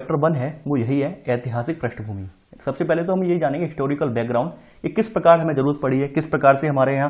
Chapter 1 है वो यही है, ऐतिहासिक पृष्ठभूमि। सबसे पहले तो हम ये जानेंगे हिस्टोरिकल बैकग्राउंड, ये किस प्रकार हमें जरूरत पड़ी है, किस प्रकार से हमारे यहाँ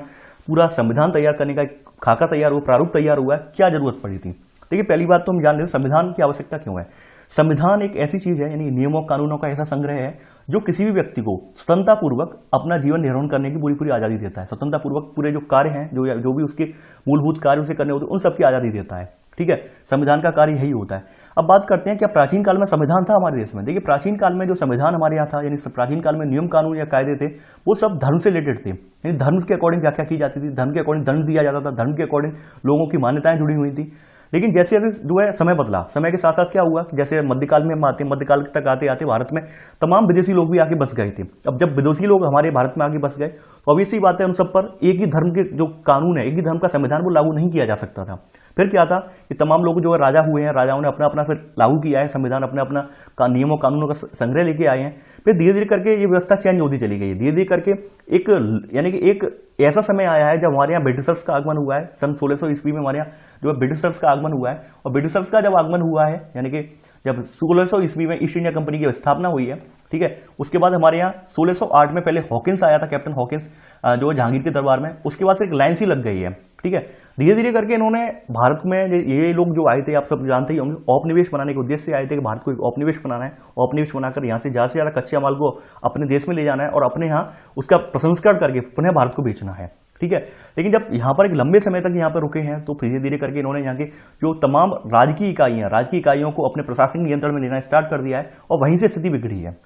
पूरा संविधान तैयार करने का खाका तैयार हुआ, प्रारूप तैयार हुआ है, क्या जरूरत पड़ी थी। देखिए पहली बात तो हम जान लेते संविधान की आवश्यकता क्यों है। संविधान एक ऐसी चीज है, यानी नियमों कानूनों का ऐसा संग्रह है जो किसी भी व्यक्ति को स्वतंत्रता पूर्वक अपना जीवन निर्वहन करने की पूरी पूरी आजादी देता है। स्वतंत्रता पूर्वक पूरे जो कार्य हैं, जो भी उसके मूलभूत कार्य उसे करने होते हैं, उन सबकी आजादी देता है। ठीक है, संविधान का कार्य यही होता है। अब बात करते हैं क्या प्राचीन काल में संविधान था हमारे देश में। देखिए प्राचीन काल में जो संविधान हमारे यहाँ था, यानी प्राचीन काल में नियम कानून या कायदे थे, वो सब धर्म से रिलेटेड थे। यानी धर्म के अकॉर्डिंग व्याख्या की जाती थी, धर्म के अकॉर्डिंग दंड दिया जाता था, धर्म के अकॉर्डिंग लोगों की मान्यताएं जुड़ी हुई थी। लेकिन जैसे जैसे जो है समय बदला, समय के साथ साथ क्या हुआ, जैसे मध्यकाल में हम आते, मध्यकाल तक आते आते भारत में तमाम विदेशी लोग भी आके बस गए थे। अब जब विदेशी लोग हमारे भारत में आके बस गए तो अब इसी बात है, उन सब पर एक ही धर्म के जो कानून है, एक ही धर्म का संविधान वो लागू नहीं किया जा सकता था। फिर क्या था कि तमाम लोग जो है राजा हुए हैं, राजाओं ने अपना अपना फिर लागू किया है संविधान, अपना अपना नियमों कानूनों का संग्रह लेके आए हैं। फिर धीरे धीरे करके ये व्यवस्था चेंज होती चली गई है। धीरे धीरे करके एक यानी कि एक ऐसा समय आया है जब हमारे यहाँ ब्रिटिशर्स का आगमन हुआ है। सन 1600 ईस्वी में हमारे यहाँ जो है ब्रिटिशर्स का आगमन हुआ है। और ब्रिटिशर्स का जब आगमन हुआ है, यानी कि जब 1600 ईस्वी में ईस्ट इंडिया कंपनी की स्थापना हुई है, ठीक है, उसके बाद हमारे यहाँ 1608 में पहले हॉकिंस आया था, कैप्टन हॉकिंस जो जहांगीर के दरबार में। उसके बाद फिर एक लाइन सी लग गई है। ठीक है, धीरे धीरे करके इन्होंने भारत में ये लोग जो आए थे, आप सब जानते ही होंगे, औपनिवेश बनाने के उद्देश्य से आए थे कि भारत को एक औपनिवेश बनाना है। औपनिवेश बनाकर यहाँ से ज्यादा से ज्यादा कच्चे माल को अपने देश में ले जाना है और अपने यहाँ उसका प्रसंस्करण करके पुनः भारत को बेचना है। ठीक है, लेकिन जब यहाँ पर एक लंबे समय तक यहाँ पर रुके हैं तो धीरे धीरे करके इन्होंने यहाँ के जो तमाम राजकीय इकाइयों को अपने प्रशासनिक नियंत्रण में लेना स्टार्ट कर दिया है और वहीं से स्थिति बिगड़ी है।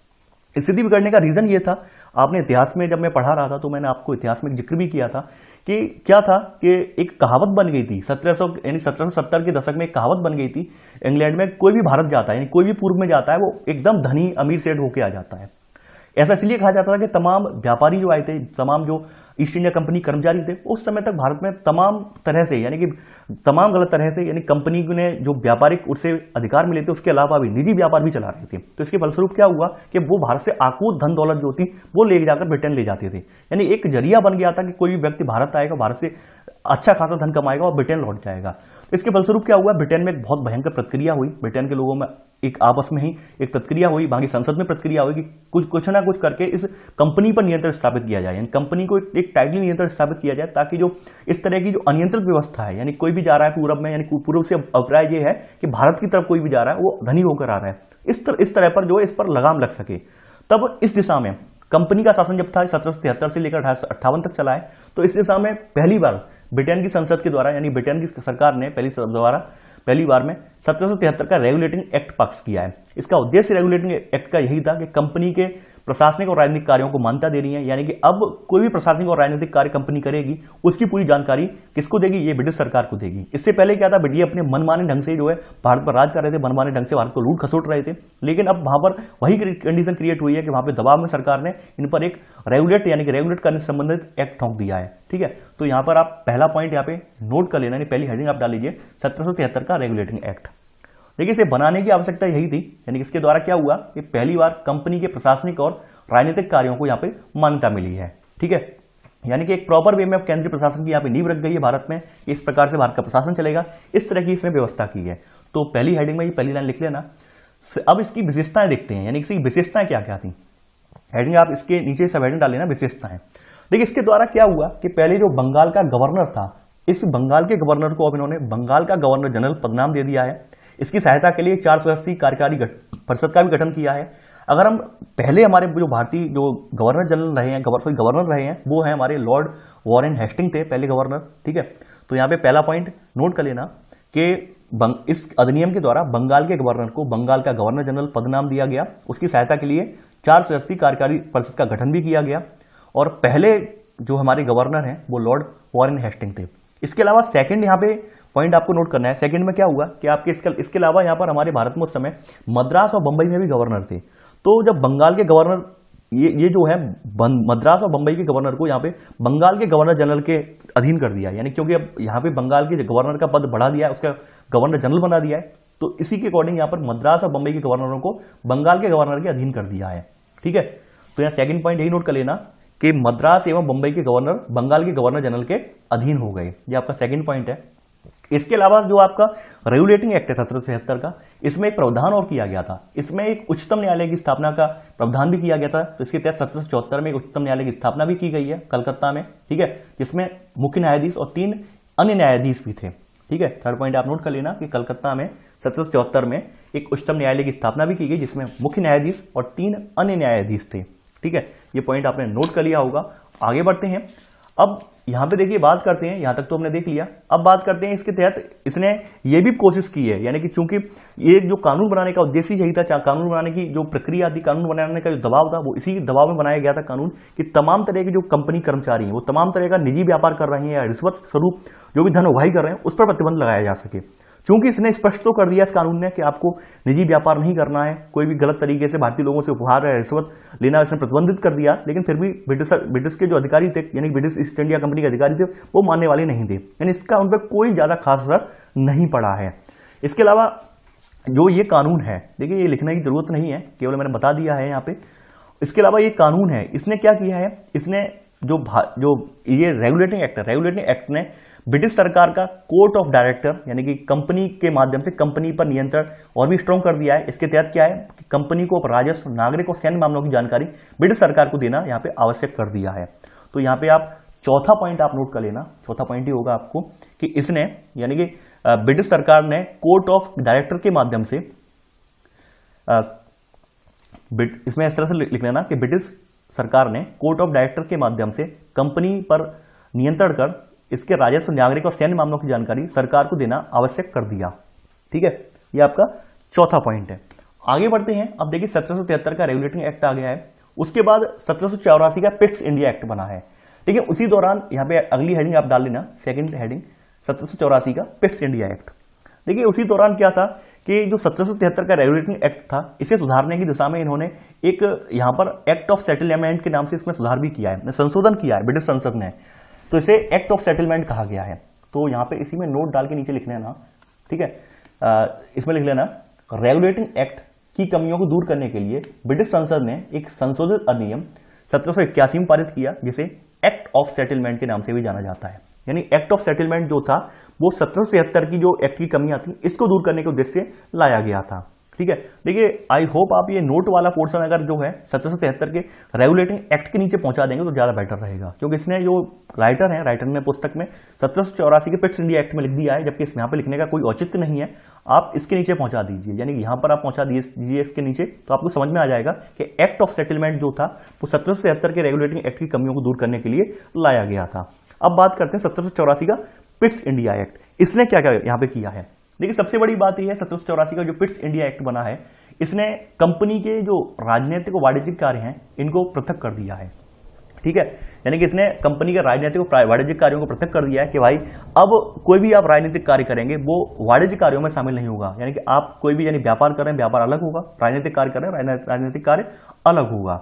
स्थिति बिगड़ने का रीजन ये था, आपने इतिहास में जब मैं पढ़ा रहा था तो मैंने आपको इतिहास में जिक्र भी किया था कि क्या था कि एक कहावत बन गई थी 1770 के दशक में। एक कहावत बन गई थी इंग्लैंड में, कोई भी भारत जाता है, यानी कोई भी पूर्व में जाता है, वो एकदम धनी अमीर सेठ होके आ जाता है। ऐसा इसलिए कहा जाता था कि तमाम व्यापारी जो आए थे, तमाम जो ईस्ट इंडिया कंपनी कर्मचारी थे, उस समय तक भारत में तमाम तरह से, यानी कि तमाम गलत तरह से, यानी कंपनी ने जो व्यापारिक उससे अधिकार मिले थे उसके अलावा भी निजी व्यापार भी चला रहे थे। तो इसके फलस्वरूप क्या हुआ कि वो भारत से आकूत धन दौलत जो थी वो ले जाकर ब्रिटेन ले जाते थे। यानी एक जरिया बन गया था कि कोई भी व्यक्ति भारत आएगा, भारत से अच्छा खासा धन कमाएगा और ब्रिटेन लौट जाएगा। तो इसके फलस्वरूप क्या हुआ, ब्रिटेन में एक बहुत भयंकर प्रतिक्रिया हुई। ब्रिटेन के लोगों में एक आपस में ही एक प्रतिक्रिया हुई, बाकी संसद में प्रतिक्रिया हुई कि कुछ ना कुछ करके इस कंपनी पर नियंत्रण स्थापित किया जाए, यानी कंपनी को एक टाइटली नियंत्रण स्थापित किया जाए, ताकि जो इस तरह की जो अनियंत्रित व्यवस्था है, यानी कोई भी जा रहा है पूरब में, यानी पूर्व से अभिप्राय ये है कि भारत की तरफ कोई भी जा रहा है वो धनी होकर आ रहा है, इस तरह पर जो है इस पर लगाम लग सके। तब इस दिशा में कंपनी का शासन जब था 1773 से लेकर 1858 तक चला है, तो इस दिशा में पहली बार ब्रिटेन की संसद के द्वारा, यानी ब्रिटेन की सरकार ने पहली बार में 1773 का रेगुलेटिंग एक्ट पास किया है। इसका उद्देश्य रेगुलेटिंग एक्ट का यही था कि कंपनी के प्रशासनिक और राजनीतिक कार्यों को मान्यता देनी है। यानी कि अब कोई भी प्रशासनिक और राजनीतिक कार्य कंपनी करेगी उसकी पूरी जानकारी किसको देगी, ये ब्रिटिश सरकार को देगी। इससे पहले क्या था, ब्रिटिश अपने मनमाने ढंग से जो है भारत पर राज कर रहे थे, मनमाने ढंग से भारत को लूट खसोट रहे थे। लेकिन अब वहां पर वही कंडीशन क्रिएट हुई है कि वहां पर दबाव में सरकार ने इन पर एक रेगुलेट करने से संबंधित एक्ट ठोक दिया है। ठीक है, तो यहां पर आप पहला पॉइंट यहाँ पे नोट कर लेना, पहली हेडिंग आप डाल लीजिए 1773 का रेगुलेटिंग एक्ट। देखिए इसे बनाने की आवश्यकता यही थी, यानी कि इसके द्वारा क्या हुआ कि पहली बार कंपनी के प्रशासनिक और राजनीतिक कार्यों को यहाँ पे मान्यता मिली है। ठीक है, यानी कि एक प्रॉपर वे में केंद्रीय प्रशासन की यहाँ पे नींव रख गई है भारत में, इस प्रकार से भारत का प्रशासन चलेगा, इस तरह की इसने व्यवस्था की है। तो पहली हेडिंग में ये पहली लाइन लिख लेना। अब इसकी विशेषताएं देखते हैं, यानी इसकी विशेषताएं क्या क्या थी। हेडिंग आप इसके नीचे सब हेडिंग डाल लेना, विशेषताएं। देखिए इसके द्वारा क्या हुआ कि पहले जो बंगाल का गवर्नर था, इस बंगाल के गवर्नर को अब इन्होंने बंगाल का गवर्नर जनरल पदनाम दे दिया है। इसकी सहायता के लिए 4 सदस्यीय कार्यकारी परिषद का भी गठन किया है। अगर हम पहले हमारे जो भारतीय जो गवर्नर जनरल रहे हैं, गवर्नर रहे हैं, वो है हमारे लॉर्ड वॉरेन हेस्टिंग थे पहले गवर्नर। ठीक है, तो यहाँ पे पहला पॉइंट नोट कर लेना कि इस अधिनियम के द्वारा बंगाल के गवर्नर को बंगाल का गवर्नर जनरल पदनाम दिया गया। उसकी सहायता के लिए 4 सदस्यीय कार्यकारी परिषद का गठन भी किया गया और पहले जो हमारे गवर्नर हैं वो लॉर्ड वॉरेन हेस्टिंग थे। इसके अलावा सेकंड यहाँ पे पॉइंट आपको नोट करना है, सेकंड में क्या हुआ कि आपके इसके अलावा यहाँ पर हमारे भारत में उस समय मद्रास और बंबई में भी गवर्नर थे। तो जब बंगाल के गवर्नर ये जो है मद्रास और बंबई के गवर्नर को यहाँ पे बंगाल के गवर्नर जनरल के अधीन कर दिया, यानी क्योंकि अब यहाँ पे बंगाल के गवर्नर का पद बढ़ा दिया है, उसका गवर्नर जनरल बना दिया है, तो इसी के अकॉर्डिंग यहाँ पर मद्रास और बंबई के गवर्नरों को बंगाल के गवर्नर के अधीन कर दिया है। ठीक है, तो यहाँ सेकंड पॉइंट यही नोट कर लेना कि मद्रास एवं बंबई के गवर्नर बंगाल के गवर्नर जनरल के अधीन हो गए। ये आपका सेकंड पॉइंट है। इसके अलावा जो आपका रेगुलेटिंग एक्ट है 1776 का, इसमें एक प्रावधान और किया गया था। इसमें एक उच्चतम न्यायालय की स्थापना का प्रावधान भी किया गया था। तो इसके तहत 1774 में एक उच्चतम न्यायालय की स्थापना भी की गई है कलकत्ता में, ठीक है, जिसमें मुख्य न्यायाधीश और 3 अन्य न्यायाधीश भी थे, ठीक है। थर्ड पॉइंट आप नोट कर लेना कि कलकत्ता में 1774 में एक उच्चतम न्यायालय की स्थापना भी की गई, जिसमें मुख्य न्यायाधीश और 3 अन्य न्यायाधीश थे, ठीक है। ये पॉइंट आपने नोट कर लिया होगा। आगे बढ़ते हैं। अब यहां पे देखिए बात करते हैं, यहां तक तो हमने देख लिया। अब बात करते हैं इसके तहत इसने ये भी कोशिश की है, यानी कि चूंकि ये जो कानून बनाने का उद्देश्य यही था, कानून बनाने की जो प्रक्रिया थी, कानून बनाने का जो दबाव था, वो इसी दबाव में बनाया गया था कानून, कि तमाम तरह के जो कंपनी कर्मचारी हैं वो तमाम तरह का निजी व्यापार कर रहे हैं या रिश्वत स्वरूप जो भी धन उगाही कर रहे हैं उस पर प्रतिबंध लगाया जा सके। चूंकि इसने स्पष्ट तो कर दिया इस कानून ने कि आपको निजी व्यापार नहीं करना है, कोई भी गलत तरीके से भारतीय लोगों से उपहार या रिश्वत लेना इसने प्रतिबंधित कर दिया, लेकिन फिर भी ब्रिटिश के जो अधिकारी थे, यानी ब्रिटिश ईस्ट इंडिया कंपनी के अधिकारी थे, वो मानने वाले नहीं थे, यानी इसका उन पर कोई ज्यादा खास असर नहीं पड़ा है। इसके अलावा जो ये कानून है, देखिए ये लिखने की जरूरत नहीं है, केवल मैंने बता दिया है यहाँ पे। इसके अलावा ये कानून है, इसने क्या किया है, इसने जो ये रेगुलेटिंग एक्ट ने ब्रिटिश सरकार का कोर्ट ऑफ डायरेक्टर, यानी कि कंपनी के माध्यम से कंपनी पर नियंत्रण और भी स्ट्रॉन्ग कर दिया है। इसके तहत क्या है कि कंपनी को राजस्व, नागरिक और सैन्य मामलों की जानकारी ब्रिटिश सरकार को देना यहाँ पे आवश्यक कर दिया है। तो यहाँ पे आप चौथा पॉइंट आप नोट कर लेना, चौथा पॉइंट ही होगा आपको कि इसने, यानी कि ब्रिटिश सरकार ने कोर्ट ऑफ डायरेक्टर के माध्यम से, इसमें इस तरह से लिख लेना कि ब्रिटिश सरकार ने कोर्ट ऑफ डायरेक्टर के माध्यम से कंपनी पर नियंत्रण कर इसके राजस्व, नागरिक और सैन्य मामलों की जानकारी सरकार को देना आवश्यक कर दिया, ठीक है। ये आपका चौथा पॉइंट है। आगे बढ़ते हैं। अब देखिए 1773 का रेगुलेटिंग एक्ट आ गया है, उसके बाद 1784 का पिट्स इंडिया एक्ट बना है, ठीक है। उसी दौरान यहाँ पे अगली हेडिंग आप डाल लेना, सेकंड हेडिंग 1784 का पिट्स इंडिया एक्ट। देखिए उसी दौरान क्या था कि जो 1773 का रेगुलेटिंग एक्ट था, इसे सुधारने की दिशा में इन्होंने एक यहाँ पर एक्ट ऑफ सेटलमेंट के नाम से इसमें सुधार भी किया है, संशोधन किया है ब्रिटिश संसद ने, तो इसे एक्ट ऑफ सेटलमेंट कहा गया है। तो यहाँ पे इसी में नोट डाल के नीचे लिख लेना, ठीक है। इसमें लिख लेना रेगुलेटिंग एक्ट की कमियों को दूर करने के लिए ब्रिटिश संसद ने एक संशोधित अधिनियम 1781 में पारित किया, जिसे एक्ट ऑफ सेटलमेंट के नाम से भी जाना जाता है। यानी एक्ट ऑफ सेटलमेंट जो था वो 1773 की जो एक्ट की कमियां थी इसको दूर करने के उद्देश्य से लाया गया था, ठीक है। देखिए आई होप आप ये नोट वाला पोर्शन अगर जो है 1773 के रेगुलेटिंग एक्ट के नीचे पहुंचा देंगे तो ज्यादा बेटर रहेगा, क्योंकि इसने जो राइटर ने पुस्तक में 1784 के पिट्स इंडिया एक्ट में लिख दिया है, जबकि यहाँ पे लिखने का कोई औचित्य नहीं है। आप इसके नीचे पहुंचा दीजिए, यानी कि यहाँ पर आप पहुंचा दीजिए इसके नीचे, तो आपको समझ में आ जाएगा कि एक्ट ऑफ सेटलमेंट जो था वो 1773 के रेगुलेटिंग एक्ट की कमियों को दूर करने के लिए लाया गया था। अब बात करते हैं 1784 का पिट्स इंडिया एक्ट, इसने क्या क्या यहाँ पे किया है। देखिए सबसे बड़ी बात यह है 1784 का जो पिट्स इंडिया एक्ट बना है, इसने कंपनी के जो राजनीतिक और वाणिज्यिक कार्य हैं इनको पृथक कर दिया है, ठीक है। यानी कि इसने कंपनी के राजनीतिक और वाणिज्यिक कार्यों को पृथक कर दिया है कि भाई अब कोई भी आप राजनीतिक कार्य करेंगे वो वाणिज्यिक कार्यों में शामिल नहीं होगा, यानी कि आप कोई भी यानी व्यापार कर रहे हैं व्यापार अलग होगा, राजनीतिक कार्य कर रहे हैं राजनीतिक कार्य अलग होगा।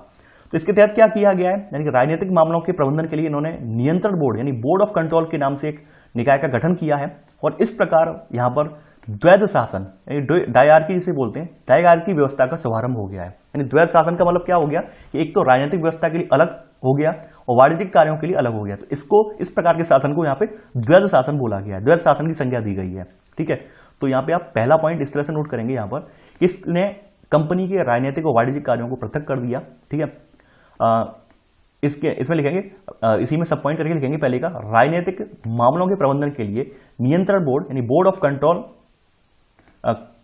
तो इसके तहत क्या किया गया है, यानी कि राजनीतिक मामलों के प्रबंधन के लिए इन्होंने नियंत्रण बोर्ड यानी बोर्ड ऑफ कंट्रोल के नाम से एक निकाय का गठन किया है, और इस प्रकार यहां पर द्वैध शासन यानी डायआर्की जिसे बोलते हैं, डायआर्की व्यवस्था का शुभारंभ हो गया है। यानी द्वैध शासन का मतलब क्या हो गया कि एक तो राजनीतिक व्यवस्था के लिए अलग हो गया और वाणिज्यिक कार्यों के लिए अलग हो गया, तो इसको इस प्रकार के शासन को यहाँ पे द्वैध शासन बोला गया है, द्वैध शासन की संज्ञा दी गई है, ठीक है। तो यहाँ पे आप पहला पॉइंट इस तरह से नोट करेंगे, यहाँ पर इसने कंपनी के राजनीतिक और वाणिज्यिक कार्यों को पृथक कर दिया, ठीक है। इसमें लिखेंगे, इसी में सब पॉइंट करके लिखेंगे। पहले का राजनीतिक मामलों के प्रबंधन के लिए नियंत्रण बोर्ड यानी बोर्ड ऑफ कंट्रोल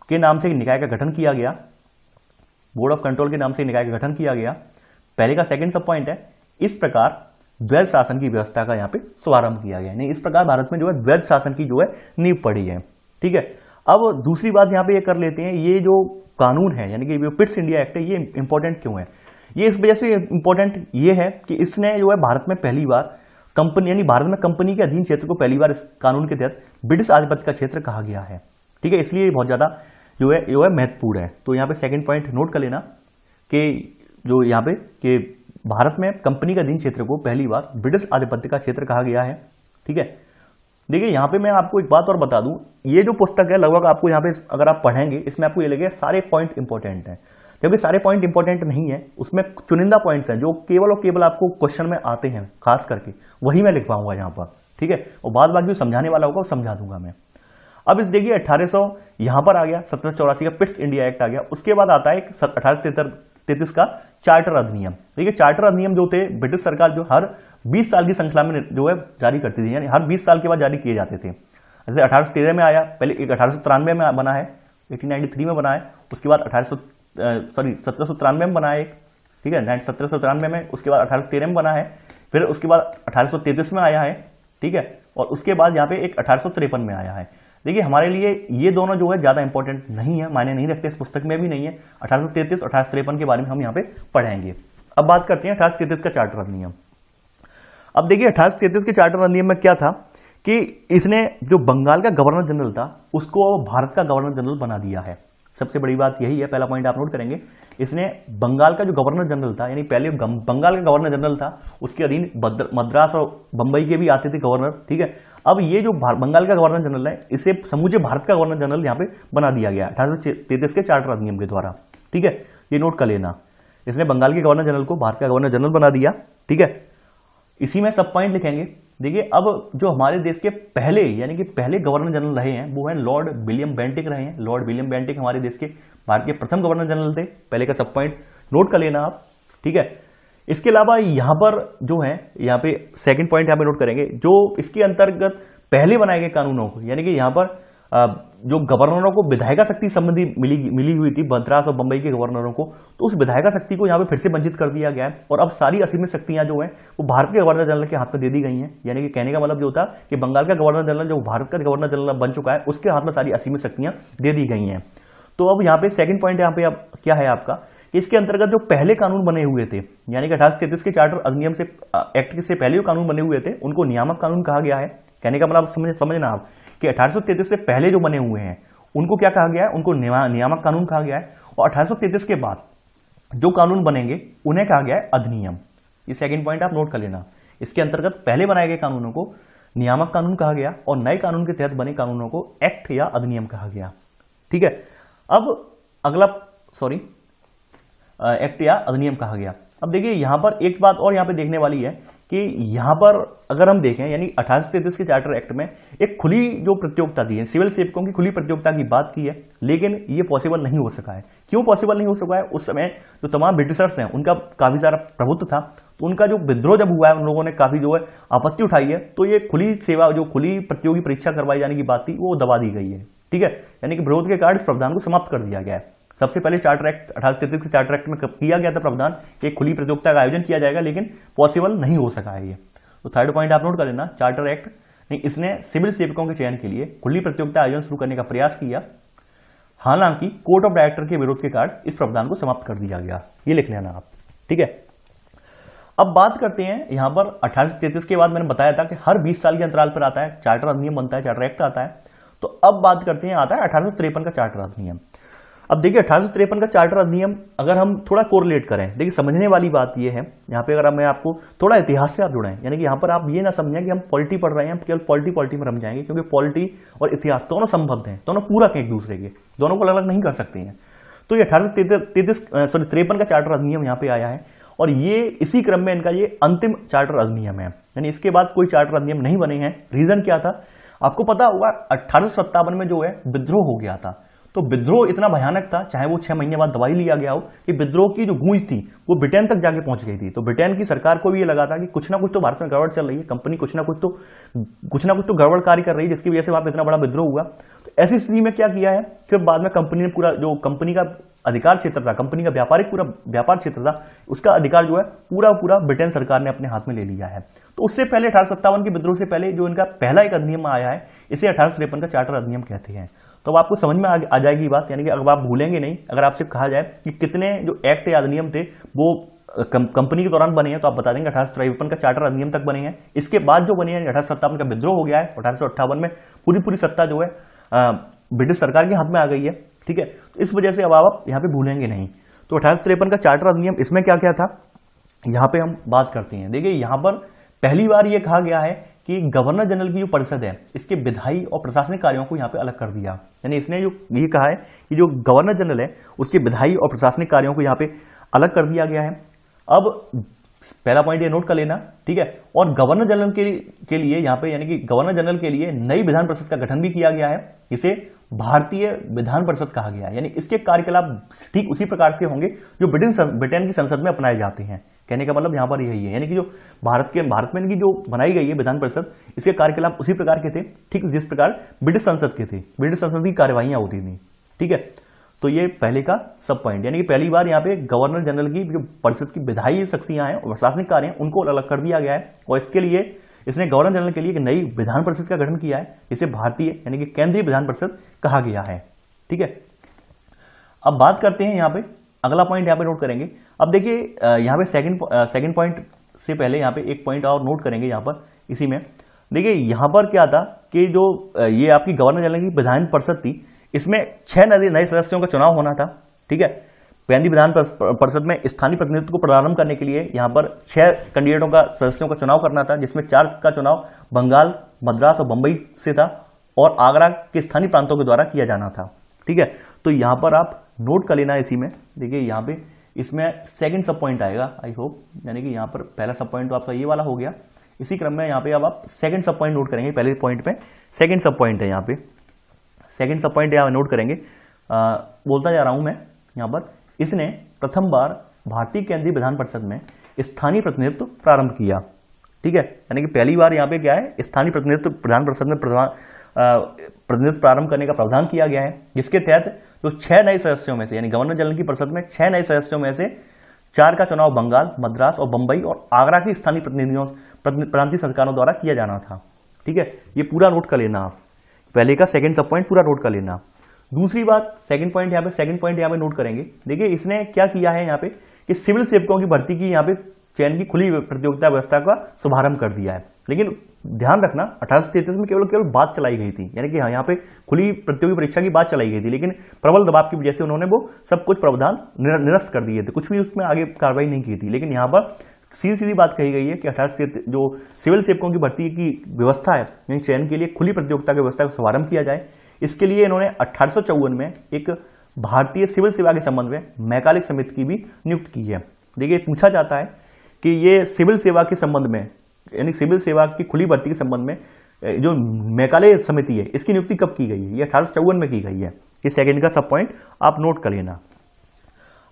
के नाम से निकाय का गठन किया गया, बोर्ड ऑफ कंट्रोल के नाम से निकाय का गठन किया गया, पहले का सेकंड सब पॉइंट है। इस प्रकार द्वैध शासन की व्यवस्था का यहाँ पे शुभारंभ किया गया, यानी इस प्रकार भारत में जो है द्वैध शासन की जो है नींव पड़ी है, ठीक है। अब दूसरी बात यहाँ पे ये कर लेते हैं, ये जो कानून है यानी कि पिट्स इंडिया एक्ट है, ये इंपॉर्टेंट क्यों है। ये इस वजह से इंपॉर्टेंट ये है कि इसने जो है भारत में पहली बार कंपनी यानी भारत में कंपनी के अधीन क्षेत्र को पहली बार इस कानून के तहत ब्रिटिश आधिपत्य का क्षेत्र कहा गया है, ठीक है। इसलिए बहुत ज्यादा जो है महत्वपूर्ण है। तो यहाँ पे सेकंड पॉइंट नोट कर लेना कि जो यहाँ पे कि भारत में कंपनी के अधीन क्षेत्र को पहली बार ब्रिटिश आधिपत्य का क्षेत्र कहा गया है, ठीक है। देखिए यहाँ पे मैं आपको एक बात और बता दूं, ये जो पुस्तक है लगभग आपको यहाँ पे अगर आप पढ़ेंगे इसमें आपको ये लगेगा सारे पॉइंट इंपॉर्टेंट हैं, क्योंकि सारे पॉइंट इंपॉर्टेंट नहीं है, उसमें चुनिंदा पॉइंट्स हैं जो केवल और केवल आपको क्वेश्चन में आते हैं, खास करके वही मैं लिख पाऊंगा यहाँ पर, ठीक है। और बाद बाकी जो समझाने वाला होगा वो समझा दूंगा मैं। अब इस देखिए 1800 यहां पर आ गया, 1784 का पिट्स इंडिया एक्ट आ गया। उसके बाद आता है 1833 का चार्टर अधिनियम। देखिए चार्टर अधिनियम जो थे ब्रिटिश सरकार जो हर 20 साल की श्रृंखला में जो है जारी करती थी, यानी हर 20 साल के बाद जारी किए जाते थे। जैसे 1813 में आया, पहले 1893 में बना है, 1893 में बना है, उसके बाद 1793 में बना है एक, ठीक है, 1793 में, उसके बाद 1813 में बना है, फिर उसके बाद 1833 में आया है, ठीक है, और उसके बाद यहाँ पे एक 1853 में आया है। देखिए हमारे लिए ये दोनों जो है ज्यादा इंपॉर्टेंट नहीं है, मायने नहीं रखते, इस पुस्तक में भी नहीं है। 1833 और 1853 के बारे में हम यहाँ पे पढ़ेंगे। अब बात करते हैं 1833 का चार्टर अधिनियम। अब देखिए 1833 के चार्टर अधिनियम में क्या था कि इसने जो बंगाल का गवर्नर जनरल था उसको भारत का गवर्नर जनरल बना दिया है। सबसे बड़ी बात यही है, पहला पॉइंट आप नोट करेंगे, इसने बंगाल का जो गवर्नर जनरल था, यानी पहले बंगाल का गवर्नर जनरल था, उसके अधीन मद्रास और बंबई के भी आते थे गवर्नर, ठीक है। अब ये जो बंगाल का गवर्नर जनरल है, इसे समूचे भारत का गवर्नर जनरल यहाँ पे बना दिया गया 1833 के चार्टर अधिनियम के द्वारा, ठीक है, ये नोट कर लेना। इसने बंगाल के गवर्नर जनरल को भारत का गवर्नर जनरल बना दिया, ठीक है। इसी में सब पॉइंट लिखेंगे। देखिए अब जो हमारे देश के पहले यानी कि पहले गवर्नर जनरल रहे हैं वो हैं लॉर्ड विलियम बेंटिक रहे हैं। लॉर्ड विलियम बेंटिक हमारे देश के भारत के प्रथम गवर्नर जनरल थे। पहले का सब पॉइंट नोट कर लेना आप, ठीक है। इसके अलावा यहां पर जो है, यहाँ पे सेकंड पॉइंट यहाँ पे नोट करेंगे, जो इसके अंतर्गत पहले बनाए गए कानूनों को, यानी कि यहाँ पर जो गवर्नरों को विधायिका शक्ति संबंधी मिली हुई थी मद्रास और बंबई के गवर्नरों को, तो उस विधायिका शक्ति को यहाँ पे फिर से वंचित कर दिया गया है और अब सारी असीमित शक्तियां जो हैं वो भारत के गवर्नर जनरल के हाथ में दे दी गई हैं। यानी कि कहने का मतलब जो होता कि बंगाल का गवर्नर जनरल जो भारत का गवर्नर जनरल बन चुका है उसके हाथ में सारी असीमित शक्तियां दे दी गई हैं। तो अब यहाँ पे सेकंड पॉइंट यहाँ पे अब क्या है आपका, इसके अंतर्गत जो पहले कानून बने हुए थे, यानी कि 1833 के चार्टर अधिनियम से एक्ट से पहले जो कानून बने हुए थे उनको नियामक कानून कहा गया है। कहने का मतलब समझना आप कि 1833 से पहले जो बने हुए हैं उनको क्या कहा गया है, उनको नियामक कानून कहा गया है, और 1833 के बाद जो कानून बनेंगे उन्हें कहा गया है अधिनियम। ये सेकंड पॉइंट आप नोट कर लेना। इसके अंतर्गत पहले बनाए गए कानूनों को नियामक कानून कहा गया और नए कानून के तहत बने कानूनों को एक्ट या अधिनियम कहा गया, ठीक है। अब अगला एक्ट या अधिनियम कहा गया। अब देखिए यहां पर एक बात और यहां पे देखने वाली है कि यहां पर अगर हम देखें, यानी 1833 के चार्टर एक्ट में एक खुली जो प्रतियोगिता दी है, सिविल सेवकों की खुली प्रतियोगिता की बात की है, लेकिन ये पॉसिबल नहीं हो सका है। क्यों पॉसिबल नहीं हो सका है? उस समय जो तमाम ब्रिटिशर्स हैं उनका काफी सारा प्रभुत्व था, तो उनका जो विद्रोह जब हुआ है उन लोगों ने काफी जो है आपत्ति उठाई है, तो ये खुली सेवा जो खुली प्रतियोगी परीक्षा करवाई जाने की बात थी वो दबा दी गई है, ठीक है। यानी कि विरोध के कारण इस प्रावधान को समाप्त कर दिया गया है। सबसे पहले चार्टर एक्ट 1833 के चार्टर एक्ट में किया गया था प्रावधान कि खुली प्रतियोगिता का आयोजन किया जाएगा, लेकिन पॉसिबल नहीं हो सका है ये। तो थर्ड पॉइंट आप नोट कर लेना, चार्टर एक्ट नहीं, इसने सिविल सेवकों के चयन के लिए खुली प्रतियोगिता आयोजन शुरू करने का प्रयास किया, हालांकि कोर्ट ऑफ डायरेक्टर के विरोध के कारण इस प्रावधान को समाप्त कर दिया गया। ये लिख लेना आप, ठीक है। अब बात करते हैं यहां पर 1833 के बाद मैंने बताया था कि हर 20 साल के अंतराल पर आता है चार्टर अधिनियम बनता है, चार्टर एक्ट आता है। तो अब बात करते हैं, आता है 1853 का चार्टर अधिनियम। अब देखिए 1853 का चार्टर अधिनियम अगर हम थोड़ा कोरिलेट करें, देखिए समझने वाली बात यह है यहाँ पे, अगर मैं आपको थोड़ा इतिहास से आप जुड़ाएं, यानी कि यहाँ पर आप ये ना समझें कि हम पॉलिटी पढ़ रहे हैं, हम केवल पॉलिटी में रम जाएंगे, क्योंकि पॉलिटी और इतिहास दोनों संबद्ध हैं, दोनों पूरक हैं एक दूसरे के, दोनों को अलग अलग नहीं कर सकते हैं। तो ये 1853 का चार्टर अधिनियम यहाँ पे आया है और ये इसी क्रम में इनका ये अंतिम चार्टर अधिनियम है, यानी इसके बाद कोई चार्टर अधिनियम नहीं बने हैं। रीजन क्या था आपको पता होगा, 1857 में जो है विद्रोह हो गया था। तो विद्रोह इतना भयानक था, चाहे वो 6 महीने बाद दवाई लिया गया हो, कि विद्रोह की जो गूंज थी वो ब्रिटेन तक जाके पहुंच गई थी। तो ब्रिटेन की सरकार को भी ये लगा था कि कुछ ना कुछ तो भारत में गड़बड़ चल रही है, कंपनी कुछ ना कुछ तो गड़बड़ कार्य कर रही है, जिसकी वजह से वहां पर इतना बड़ा विद्रोह हुआ। तो ऐसी स्थिति में क्या किया है, फिर बाद में कंपनी ने पूरा जो कंपनी का अधिकार क्षेत्र था, कंपनी का पूरा व्यापार क्षेत्र था, उसका अधिकार जो है पूरा ब्रिटेन सरकार ने अपने हाथ में ले लिया है। तो उससे पहले 1857 के विद्रोह से पहले जो इनका पहला एक अधिनियम आया है, इसे 1853 का चार्टर अधिनियम कहते हैं। तो अब आपको समझ में आ जाएगी बात, यानी कि अगर आप भूलेंगे नहीं, अगर आपसे कहा जाए कि कितने जो एक्ट या अधिनियम थे वो कंपनी के दौरान बने हैं, तो आप बता देंगे 1853 का चार्टर अधिनियम तक बने हैं। इसके बाद जो बने हैं 1857 का विद्रोह हो गया है, 1858 में पूरी सत्ता जो है ब्रिटिश सरकार के हाथ में आ गई है, ठीक है। तो इस वजह से अब आप यहाँ पे भूलेंगे नहीं। तो 1853 का चार्टर अधिनियम, इसमें क्या क्या था यहाँ पे हम बात करते हैं। देखिए यहाँ पर पहली बार ये कहा गया है कि गवर्नर जनरल की जो परिषद है इसके विधायी और प्रशासनिक कार्यों को यहाँ पे अलग कर दिया, यानी इसने जो ये कहा है कि जो गवर्नर जनरल है उसके विधायी और प्रशासनिक कार्यों को यहाँ पे अलग कर दिया गया है। अब पहला पॉइंट ये नोट कर लेना, ठीक है। और गवर्नर जनरल के लिए यहाँ पे यानी कि गवर्नर जनरल के लिए नई विधान परिषद का गठन भी किया गया है। इसे भारतीय विधान परिषद कहा गया है, यानी इसके कार्यकलाप ठीक उसी प्रकार के होंगे जो ब्रिटेन की संसद में अपनाए जाते हैं। कहने का मतलब यहां पर यही है, यानी कि जो भारत में इनकी जो बनाई गई है विधान परिषद, इसके कार्यकलाप उसी प्रकार के थे, ठीक जिस प्रकार ब्रिटिश संसद के थे। ब्रिटिश संसद की कार्यवाहियां होती थी, ठीक है। तो ये पहले का सब पॉइंट, यानी कि पहली बार यहाँ पे गवर्नर जनरल की जो परिषद की विधायी शक्तियां हैं और प्रशासनिक कार्य हैं उनको अलग कर दिया गया है, और इसके लिए इसने गवर्नर जनरल के लिए एक नई विधान परिषद का गठन किया है, इसे भारतीय यानी कि केंद्रीय विधान परिषद कहा गया है, ठीक है। अब बात करते हैं यहाँ पे अगला पॉइंट यहाँ पे नोट करेंगे। अब देखिए यहाँ पे सेकंड पॉइंट से पहले यहाँ पे एक पॉइंट और नोट करेंगे। यहाँ पर इसी में देखिए यहाँ पर क्या था कि जो ये आपकी गवर्नर जनरल की विधान परिषद थी, इसमें 6 नए सदस्यों का चुनाव होना था, ठीक है। पहली विधान परिषद में स्थानीय प्रतिनिधित्व को प्रारंभ करने के लिए यहाँ पर 6 कैंडिडेटों का सदस्यों का चुनाव करना था, जिसमें 4 का चुनाव बंगाल, मद्रास और बंबई से था और आगरा के स्थानीय प्रांतों के द्वारा किया जाना था, ठीक है। तो यहाँ पर आप नोट कर लेना इसी में। देखिए यहाँ पे इसमें सेकंड सब पॉइंट आएगा, आई होप, यानी कि यहाँ पर पहला सब पॉइंट तो आपका ये वाला हो गया। इसी क्रम में यहाँ पे अब आप सेकंड सब पॉइंट नोट करेंगे। पहले पॉइंट पे सेकंड सब पॉइंट है, यहाँ पे सेकंड सब पॉइंट यहाँ नोट करेंगे। बोलता जा रहा हूं मैं यहाँ पर, इसने प्रथम बार भारतीय केंद्रीय विधान परिषद में स्थानीय प्रतिनिधित्व प्रारंभ किया, ठीक है। यानी कि पहली बार यहाँ पे क्या है, स्थानीय प्रतिनिधित्व विधान परिषद में प्रतिनिधित्व प्रारंभ करने का प्रावधान किया गया है, जिसके तहत जो 6 नए सदस्यों में से, यानी गवर्नर जनरल की परिषद में 6 नए सदस्यों में से 4 का चुनाव बंगाल, मद्रास और बंबई और आगरा की स्थानीय प्रांतीय सरकारों द्वारा किया जाना था, ठीक है। ये पूरा नोट कर लेना आप, पहले का सेकंड सब पॉइंट पूरा नोट कर लेना। दूसरी बात, सेकंड पॉइंट यहाँ पे नोट करेंगे। देखिए इसने क्या किया है यहाँ पे कि सिविल सेवकों की भर्ती की यहाँ पे चयन की खुली प्रतियोगिता व्यवस्था का शुभारंभ कर दिया है। लेकिन ध्यान रखना 1833 में केवल बात चलाई गई थी, यानी कि यहाँ पे खुली प्रतियोगी परीक्षा की बात चलाई गई थी, लेकिन प्रबल दबाव की वजह से उन्होंने वो सब कुछ प्रावधान निरस्त कर दिए थे, कुछ भी उसमें आगे कार्रवाई नहीं की थी। लेकिन यहाँ पर सीधी बात कही गई है कि 1833 जो सिविल सेवकों की भर्ती की व्यवस्था है, यानी चयन के लिए खुली प्रतियोगिता की व्यवस्था का शुभारंभ किया जाए। इसके लिए इन्होंने 1854 में एक भारतीय सिविल सेवा के संबंध में मैकाले समिति की भी नियुक्त की है। देखिए पूछा जाता है कि ये सिविल सेवा के संबंध में, यानी सिविल सेवा की खुली भर्ती के संबंध में जो मैकाले समिति है, इसकी नियुक्ति कब की गई है? ये 1854 में की गई है। ये सेकंड का सब पॉइंट आप नोट कर लेना।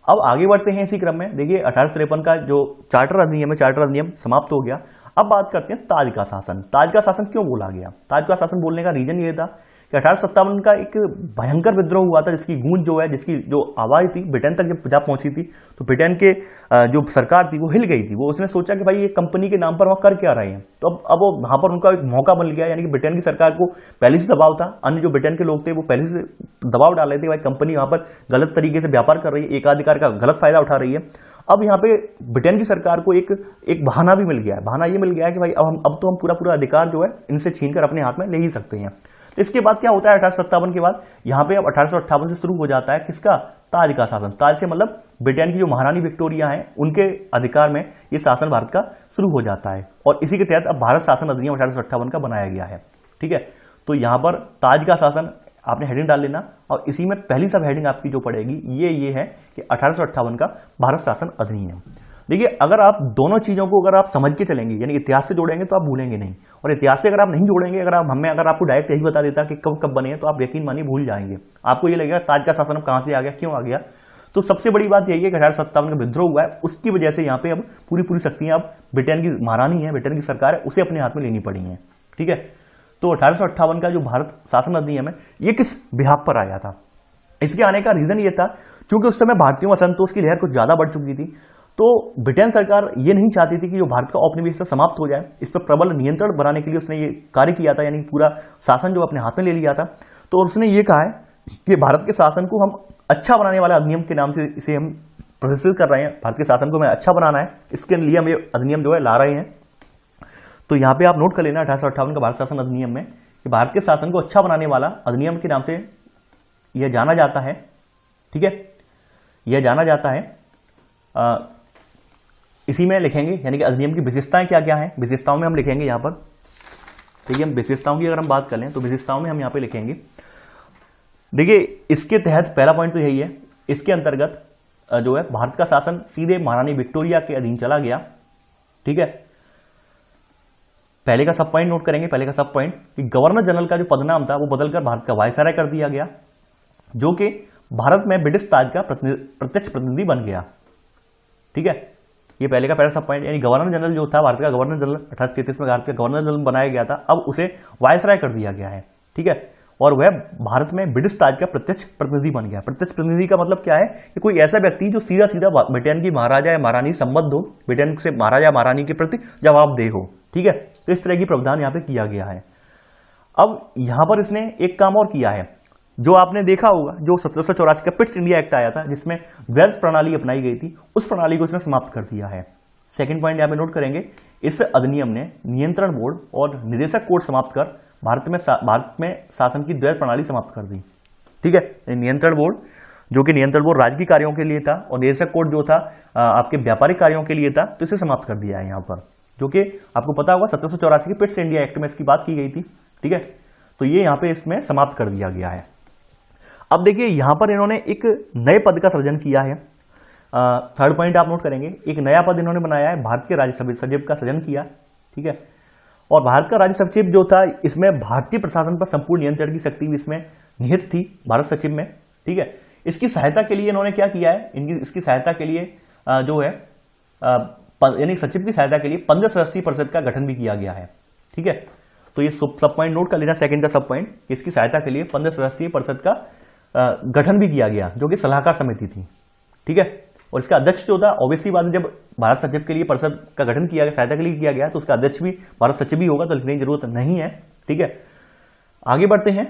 अब आगे बढ़ते हैं इसी क्रम में। देखिए 1853 का जो चार्टर अधिनियम समाप्त हो गया। अब बात करते हैं ताज का शासन। ताज का शासन क्यों बोला गया? ताज का शासन बोलने का रीजन ये था कि 1857 का एक भयंकर विद्रोह हुआ था, जिसकी गूंज जो है, जिसकी जो आवाज थी ब्रिटेन तक जब जा पहुंची थी, तो ब्रिटेन के जो सरकार थी वो हिल गई थी। वो उसने सोचा कि भाई ये कंपनी के नाम पर वहां कर क्या रहे हैं, तो अब वो वहां पर उनका एक मौका बन गया। यानी कि ब्रिटेन की सरकार को पहले से दबाव था, अन्य जो ब्रिटेन के लोग थे वो पहले से दबाव डाल रहे थे, भाई कंपनी वहां पर गलत तरीके से व्यापार कर रही है, एकाधिकार का गलत फायदा उठा रही है। अब यहाँ पे ब्रिटेन की सरकार को एक बहाना भी मिल गया है। बहाना ये मिल गया है कि भाई अब तो हम पूरा अधिकार जो है इनसे छीनकर अपने हाथ में ले ही सकते हैं। तो इसके बाद क्या होता है 1857 के बाद यहाँ पे अब 1858 से शुरू हो जाता है किसका? ताज का शासन। ताज से मतलब ब्रिटेन की जो महारानी विक्टोरिया हैं उनके अधिकार में ये शासन भारत का शुरू हो जाता है, और इसी के तहत अब भारत शासन अधिनियम 1858 का बनाया गया है। ठीक है, तो यहाँ पर ताज का शासन आपने हेडिंग डाल लेना, और इसी में पहली सब हेडिंग आपकी जो पड़ेगी ये है कि 1858 का भारत शासन अधिनियम। देखिए अगर आप दोनों चीजों को अगर आप समझ के चलेंगे, यानी इतिहास से जोड़ेंगे तो आप भूलेंगे नहीं, और इतिहास से अगर आप नहीं जोड़ेंगे, अगर आपको डायरेक्ट यही बता देता कि कब कब बने हैं, तो आप यकीन मानिए भूल जाएंगे। आपको ये लगेगा ताज का शासन अब कहां से आ गया, क्यों आ गया। तो सबसे बड़ी बात यही है कि 1857 का विद्रोह हुआ है, उसकी वजह से यहाँ पे अब पूरी शक्तियां अब ब्रिटेन की महारानी है, ब्रिटेन की सरकार है, उसे अपने हाथ में लेनी पड़ी है। ठीक है, तो 1858 का जो भारत शासन अधिनियम है ये किस बिहाफ पर आया था? इसके आने का रीजन ये था क्योंकि उस समय भारतीयों में असंतोष की लहर कुछ ज्यादा बढ़ चुकी थी। तो ब्रिटेन सरकार ये नहीं चाहती थी कि जो भारत का औपनिवेशिकता समाप्त हो जाए, इस पर प्रबल नियंत्रण बनाने के लिए उसने ये कार्य किया था, यानी पूरा शासन जो अपने हाथ में ले लिया था। तो उसने ये कहा है कि भारत के शासन को हम अच्छा बनाने वाला अधिनियम के नाम से इसे हम प्रशिक्षित कर रहे हैं। भारत के शासन को हमें अच्छा बनाना है, इसके लिए हम ये अधिनियम जो है ला रहे हैं। तो यहाँ पे आप नोट कर लेना 1858 का भारत शासन अधिनियम में कि भारत के शासन को अच्छा बनाने वाला अधिनियम के नाम से यह जाना जाता है। ठीक है, यह जाना जाता है। इसी में लिखेंगे, यानी कि अधिनियम की विशेषताएं क्या क्या हैं, विशेषताओं में हम लिखेंगे यहाँ पर। देखिए हम विशेषताओं की अगर हम बात कर लें तो विशेषताओं में हम यहाँ पे लिखेंगे। देखिए इसके तहत पहला पॉइंट तो यही है, इसके अंतर्गत जो है भारत का शासन सीधे महारानी विक्टोरिया के अधीन चला गया। ठीक है, पहले का सब पॉइंट नोट करेंगे। पहले का सब पॉइंट कि गवर्नर जनरल का जो पदनाम था वो बदलकर भारत का वायसराय कर दिया गया, जो कि भारत में ब्रिटिश ताज का प्रत्यक्ष प्रतिनिधि बन गया। ठीक है, ये पहले का पहला सब पॉइंट, यानी गवर्नर जनरल जो था भारत का गवर्नर जनरल 1833 में भारत का गवर्नर जनरल बनाया गया था, अब उसे वायसराय कर दिया गया है। ठीक है, और वह भारत में ब्रिटिश ताज का प्रत्यक्ष प्रतिनिधि बन गया। प्रत्यक्ष प्रतिनिधि का मतलब क्या है कि कोई ऐसा व्यक्ति जो सीधा सीधा ब्रिटेन की महाराजा या महारानी संबद्ध हो, ब्रिटेन से महाराजा महारानी के प्रति जवाबदेह हो। ठीक है, तो इस तरह की प्रावधान यहाँ पे किया गया है। अब यहां पर इसने एक काम और किया है, जो आपने देखा होगा, जो 1784 का पिट्स इंडिया एक्ट आया था जिसमें द्वैध प्रणाली अपनाई गई थी, उस प्रणाली को इसने समाप्त कर दिया है। सेकंड पॉइंट यहां पे नोट करेंगे, इस अधिनियम ने नियंत्रण बोर्ड और निदेशक कोड समाप्त कर भारत में शासन की द्वैध प्रणाली समाप्त कर दी। ठीक है, नियंत्रण बोर्ड जो कि नियंत्रण बोर्ड राजकीय कार्यों के लिए था और निदेशक कोड जो था आपके व्यापारिक कार्यों के लिए था, तो इसे समाप्त कर दिया है यहाँ पर, जो कि आपको पता होगा 1784 की पिट्स इंडिया एक्ट में इसकी बात की गई थी। ठीक है, तो ये यहाँ पे इसमें समाप्त कर दिया गया है। अब देखिए यहां पर इन्होंने एक नए पद का सृजन किया है। थर्ड पॉइंट आप नोट करेंगे, एक नया पद इन्होंने बनाया है, भारत के राज्य सचिव का सृजन किया। ठीक है, और भारत का राज्य सचिव जो था, इसमें भारतीय प्रशासन पर संपूर्ण नियंत्रण की शक्ति भी इसमें निहित थी भारत सचिव में। ठीक है, इसकी सहायता के लिए इन्होंने क्या किया है, इसकी सहायता के लिए जो है यानी सचिव की सहायता के लिए 15 सदस्यीय परिषद का गठन भी किया गया है। ठीक है, तो ये सब पॉइंट नोट कर लेना। सेकंड का सब पॉइंट, इसकी सहायता के लिए 15 सदस्यीय परिषद का गठन भी किया गया, जो कि सलाहकार समिति थी। ठीक है, और इसका अध्यक्ष जो था, ऑब्वियसली बात है, जब भारत सचिव के लिए परिषद का गठन किया गया, सहायता के लिए किया गया, तो उसका अध्यक्ष भी भारत सचिव ही होगा, तो लिखने की जरूरत नहीं है। ठीक है, आगे बढ़ते हैं।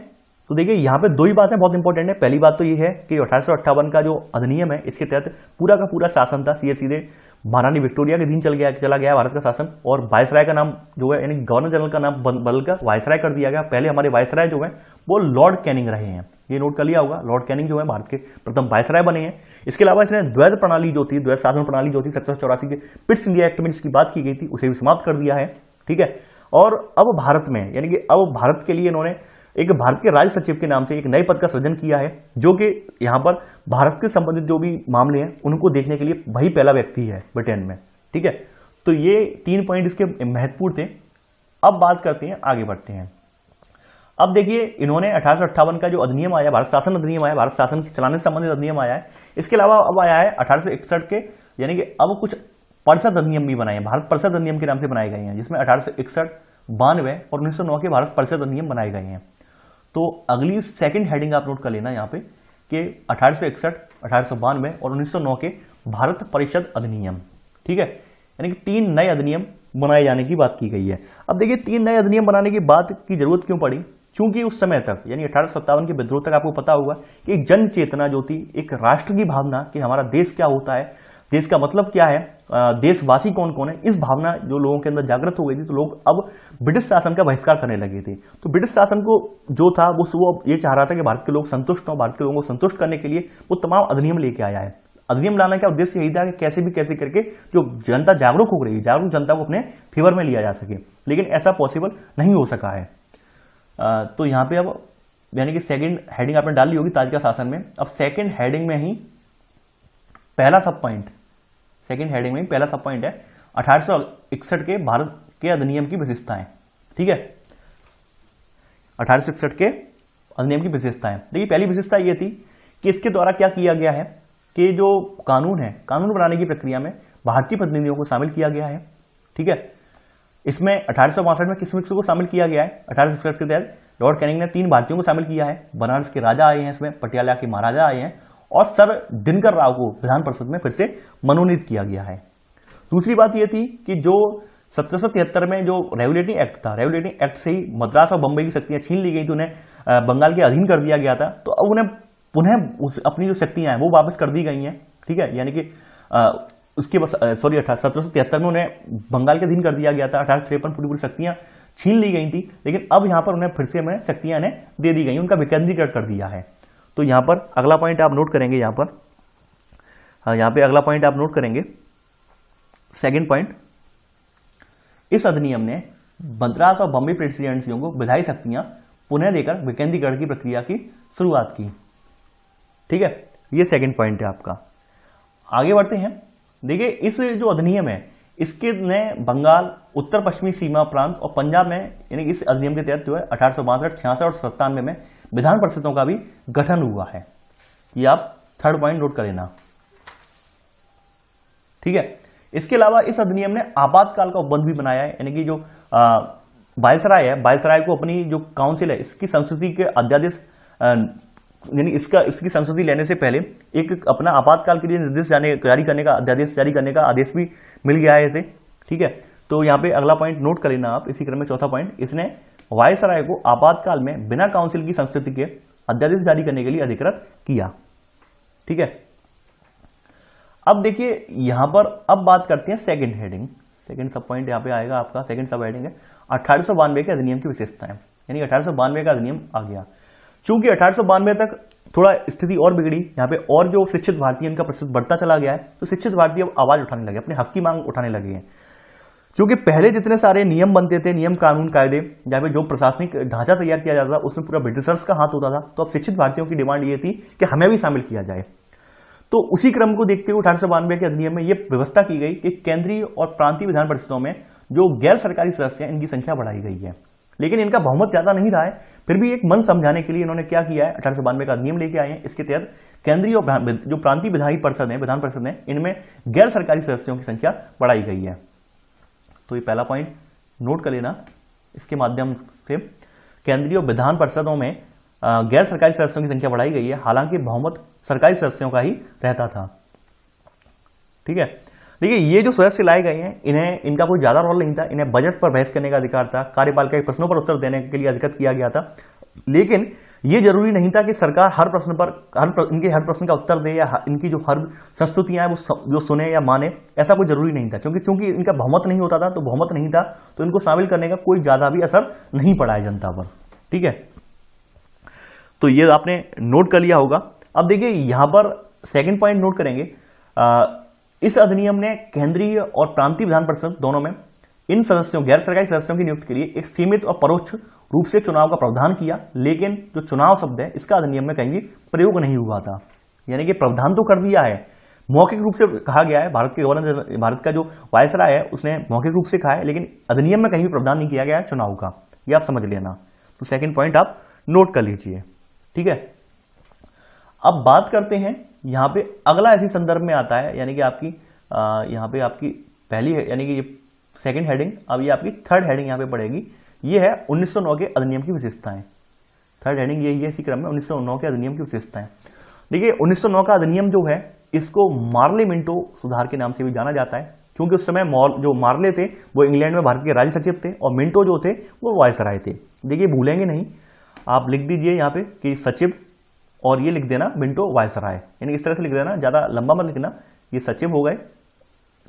तो देखिए यहाँ पे दो ही बातें बहुत इंपॉर्टेंट है। पहली बात तो ये है कि 1858 का जो अधिनियम है, इसके तहत पूरा का पूरा शासन था सीधे महारानी विक्टोरिया के अधीन चला गया भारत का शासन, और वायसराय का नाम जो है यानी गवर्नर जनरल का नाम बदलकर वायसराय कर दिया गया। पहले हमारे वायसराय जो है वो लॉर्ड कैनिंग रहे हैं, ये नोट कर लिया होगा। लॉर्ड कैनिंग जो है भारत के प्रथम वायसराय बने हैं। इसके अलावा इसने द्वैध प्रणाली जो थी, द्वैध शासन प्रणाली जो थी 1784 के पिट्स इंडिया एक्ट में जिसकी बात की गई थी, उसे भी समाप्त कर दिया है। ठीक है, और अब भारत में यानी कि अब भारत के लिए इन्होंने एक भारत के राज्य सचिव के नाम से एक नए पद का सृजन किया है, जो कि यहां पर भारत के संबंधित जो भी मामले हैं उनको देखने के लिए वही पहला व्यक्ति है ब्रिटेन में। ठीक है, तो ये 3 पॉइंट इसके महत्वपूर्ण थे। अब बात करते हैं, आगे बढ़ते हैं। अब देखिए इन्होंने 1858 का जो अधिनियम आया, भारत शासन अधिनियम आया, भारत शासन चलाने से संबंधित अधिनियम आया है। इसके अलावा अब आया है 1861 के, यानी कि अब कुछ परिषद अधिनियम भी बनाए हैं, भारत परिषद अधिनियम के नाम से बनाए गए हैं, जिसमें 1861, 92 और 1909 के भारत परिषद अधिनियम बनाए गए हैं। तो अगली सेकंड हेडिंग आप नोट कर लेना यहाँ पे कि 1861, 1892 और 1909 के भारत परिषद अधिनियम। ठीक है, यानी कि 3 नए अधिनियम बनाए जाने की बात की गई है। अब देखिए 3 नए अधिनियम बनाने की बात की जरूरत क्यों पड़ी, क्योंकि उस समय तक यानी 1857 के विद्रोह तक आपको पता होगा कि एक जन चेतना जो थी, एक राष्ट्र की भावना कि हमारा देश क्या होता है, देश का मतलब क्या है, देशवासी कौन कौन है, इस भावना जो लोगों के अंदर जागृत हो गई थी, तो लोग अब ब्रिटिश शासन का बहिष्कार करने लगे थे। तो ब्रिटिश शासन को जो था वो ये चाह रहा था कि भारत के लोग संतुष्ट हों, भारत के लोगों को संतुष्ट करने के लिए वो तमाम अधिनियम लेके आया है। अधिनियम लाने का उद्देश्य यही था कि कैसे भी कैसे करके जो जनता जागरूक हो रही है, जागरूक जनता को अपने फेवर में लिया जा सके, लेकिन ऐसा पॉसिबल नहीं हो सका है। तो यहाँ पे अब यानी कि सेकंड हेडिंग आपने डाल ली होगी ताज का शासन में। अब सेकंड हेडिंग में ही पहला सब पॉइंट, सेकंड हेडिंग में पहला सब पॉइंट है 1861 के भारत के अधिनियम की विशेषताएं। ठीक है, 1861 के अधिनियम की विशेषताएं। देखिए पहली विशेषता यह थी कि इसके द्वारा क्या किया गया है कि जो कानून है, कानून बनाने की प्रक्रिया में भारतीय प्रतिनिधियों को शामिल किया गया है। ठीक है, इसमें 1862 में किस को शामिल किया गया है, 1861 के तहत लॉर्ड कैनिंग ने 3 भारतीयों को शामिल किया है। बनारस के राजा आए हैं इसमें, पटियाला के महाराजा आए हैं, और सर दिनकर राव को विधान परिषद में फिर से मनोनीत किया गया है। दूसरी बात यह थी कि जो 1773 में जो रेगुलेटिंग एक्ट था, रेगुलेटिंग एक्ट से ही मद्रास और बंबई की शक्तियां छीन ली गई थी, उन्हें बंगाल के अधीन कर दिया गया था। तो अब उन्हें पुनः अपनी जो शक्तियां हैं वो वापस कर दी गई हैं। ठीक है, यानी कि उसके 1773 में उन्हें बंगाल के अधीन कर दिया गया था। 1853 पूरी शक्तियां छीन ली गई थी, लेकिन अब यहां पर उन्हें फिर से शक्तियां इन्हें दे दी गई, उनका विकेंद्रीकरण कर दिया है। तो यहां पर अगला पॉइंट आप नोट करेंगे, यहां पे अगला पॉइंट आप नोट करेंगे, सेकंड पॉइंट, इस अधिनियम ने मद्रास और बॉम्बे प्रेसिडेंसियों को विधायी शक्तियां पुनः देकर विकेंद्रीकरण की प्रक्रिया की शुरुआत की। ठीक है, ये सेकंड पॉइंट है आपका। आगे बढ़ते हैं। देखिए इस जो अधिनियम है, इसके ने बंगाल, उत्तर पश्चिमी सीमा प्रांत और पंजाब में यानी इस अधिनियम के तहत जो है 1862, 66 और 97 में विधान परिषदों का भी गठन हुआ है। ये आप थर्ड पॉइंट नोट कर लेना, ठीक है। इसके अलावा इस अधिनियम ने आपातकाल का उपबंध भी बनाया है, यानी कि जो वायसराय है, वायसराय को अपनी जो काउंसिल है इसकी संस्कृति के अध्यादेश यानी इसकी संस्कृति लेने से पहले एक अपना आपातकाल के लिए निर्देश जारी करने का अध्यादेश जारी करने का आदेश भी मिल गया है इसे, ठीक है। तो यहाँ पे अगला पॉइंट नोट कर लेना आप। इसी क्रम में चौथा पॉइंट, इसने वायसराय को आपातकाल में बिना काउंसिल की संस्कृति के अध्यादेश जारी करने के लिए अधिकृत किया, ठीक है। अब देखिए यहां पर अब बात करते हैं सेकंड हेडिंग, सेकंड सब पॉइंट यहां पे आएगा आपका, सेकंड सब हेडिंग है 1892 के अधिनियम की विशेषताएं, यानी 1892 का अधिनियम आ गया। चूंकि 1892 तक थोड़ा स्थिति और बिगड़ी, यहाँ पे और जो शिक्षित भारतीय इनका प्रतिशत बढ़ता चला गया है, तो शिक्षित भारतीय अब आवाज उठाने लगे, अपने हक की मांग उठाने लगे हैं। क्योंकि पहले जितने सारे नियम बनते थे, नियम कानून कायदे, जहाँ पे जो प्रशासनिक ढांचा तैयार किया जाता था उसमें पूरा ब्रिटिशर्स का हाथ होता था, तो अब शिक्षित भारतीयों की डिमांड ये थी कि हमें भी शामिल किया जाए। तो उसी क्रम को देखते हुए 1892 के अधिनियम में यह व्यवस्था की गई कि केंद्रीय और प्रांतीय विधान परिषदों में जो गैर सरकारी सदस्य हैं इनकी संख्या बढ़ाई गई है, लेकिन इनका बहुमत ज्यादा नहीं रहा है। फिर भी एक मन समझाने के लिए इन्होंने क्या किया है, 1892 का अधिनियम लेके आए हैं। इसके तहत केंद्रीय और जो प्रांतीय विधायी परिषद है, विधान परिषद है, इनमें गैर सरकारी सदस्यों की संख्या बढ़ाई गई है। तो ये पहला पॉइंट नोट कर लेना। इसके माध्यम से केंद्रीय और विधान परिषदों में गैर सरकारी सदस्यों की संख्या बढ़ाई गई है, हालांकि बहुमत सरकारी सदस्यों का ही रहता था, ठीक है। देखिए ये जो सदस्य लाए गए हैं इनका कोई ज्यादा रोल नहीं था, इन्हें बजट पर बहस करने का अधिकार था, कार्यपालिका के प्रश्नों पर उत्तर देने के लिए अधिकृत किया गया था, लेकिन ये जरूरी नहीं था कि सरकार हर प्रश्न पर इनके हर प्रश्न का उत्तर दे या इनकी जो हर संस्तुतियां हैं वो जो सुने या माने, ऐसा कोई जरूरी नहीं था। क्योंकि चूंकि इनका बहुमत नहीं होता था, तो बहुमत नहीं था तो इनको शामिल करने का कोई ज्यादा भी असर नहीं पड़ा है जनता पर, ठीक है। तो ये आपने नोट कर लिया होगा। अब देखिए यहां पर सेकंड पॉइंट नोट करेंगे, इस अधिनियम ने केंद्रीय और प्रांतीय विधान परिषद दोनों में इन सदस्यों, गैर सरकारी सदस्यों की नियुक्ति के लिए एक सीमित और परोक्ष रूप से चुनाव का प्रावधान किया, लेकिन जो चुनाव शब्द है इसका अधिनियम में कहीं भी प्रयोग नहीं हुआ था। यानी कि प्रावधान तो कर दिया है, मौखिक रूप से कहा गया है, भारत के गवर्नर, भारत का जो वायसराय है उसने मौखिक रूप से कहा है, लेकिन अधिनियम में कहीं भी प्रावधान नहीं किया गया है चुनाव का, ये आप समझ लेना। तो सेकेंड पॉइंट आप नोट कर लीजिए, ठीक है। अब बात करते हैं यहां पे अगला ऐसी संदर्भ में आता है, यानी कि आपकी यहां पे आपकी पहली है, यानी कि ये सेकंड हेडिंग, अब ये आपकी थर्ड हेडिंग यहां पे पड़ेगी। ये है 1909 के अधिनियम की विशेषताएं। थर्ड हेडिंग यही है इसी क्रम में, 1909 के अधिनियम की विशेषताएं। देखिए 1909 का अधिनियम जो है इसको मार्ले मिंटो सुधार के नाम से भी जाना जाता है, क्योंकि उस समय जो मार्ले थे वो इंग्लैंड में भारत के राज्य सचिव थे और मिंटो जो थे वो वायसराय थे। देखिए भूलेंगे नहीं, आप लिख दीजिए यहाँ पे कि सचिव और ये लिख देना मिंटो वायसराय, यानी इस तरह से लिख देना, ज्यादा लंबा मत लिखना। ये सचिव हो गए,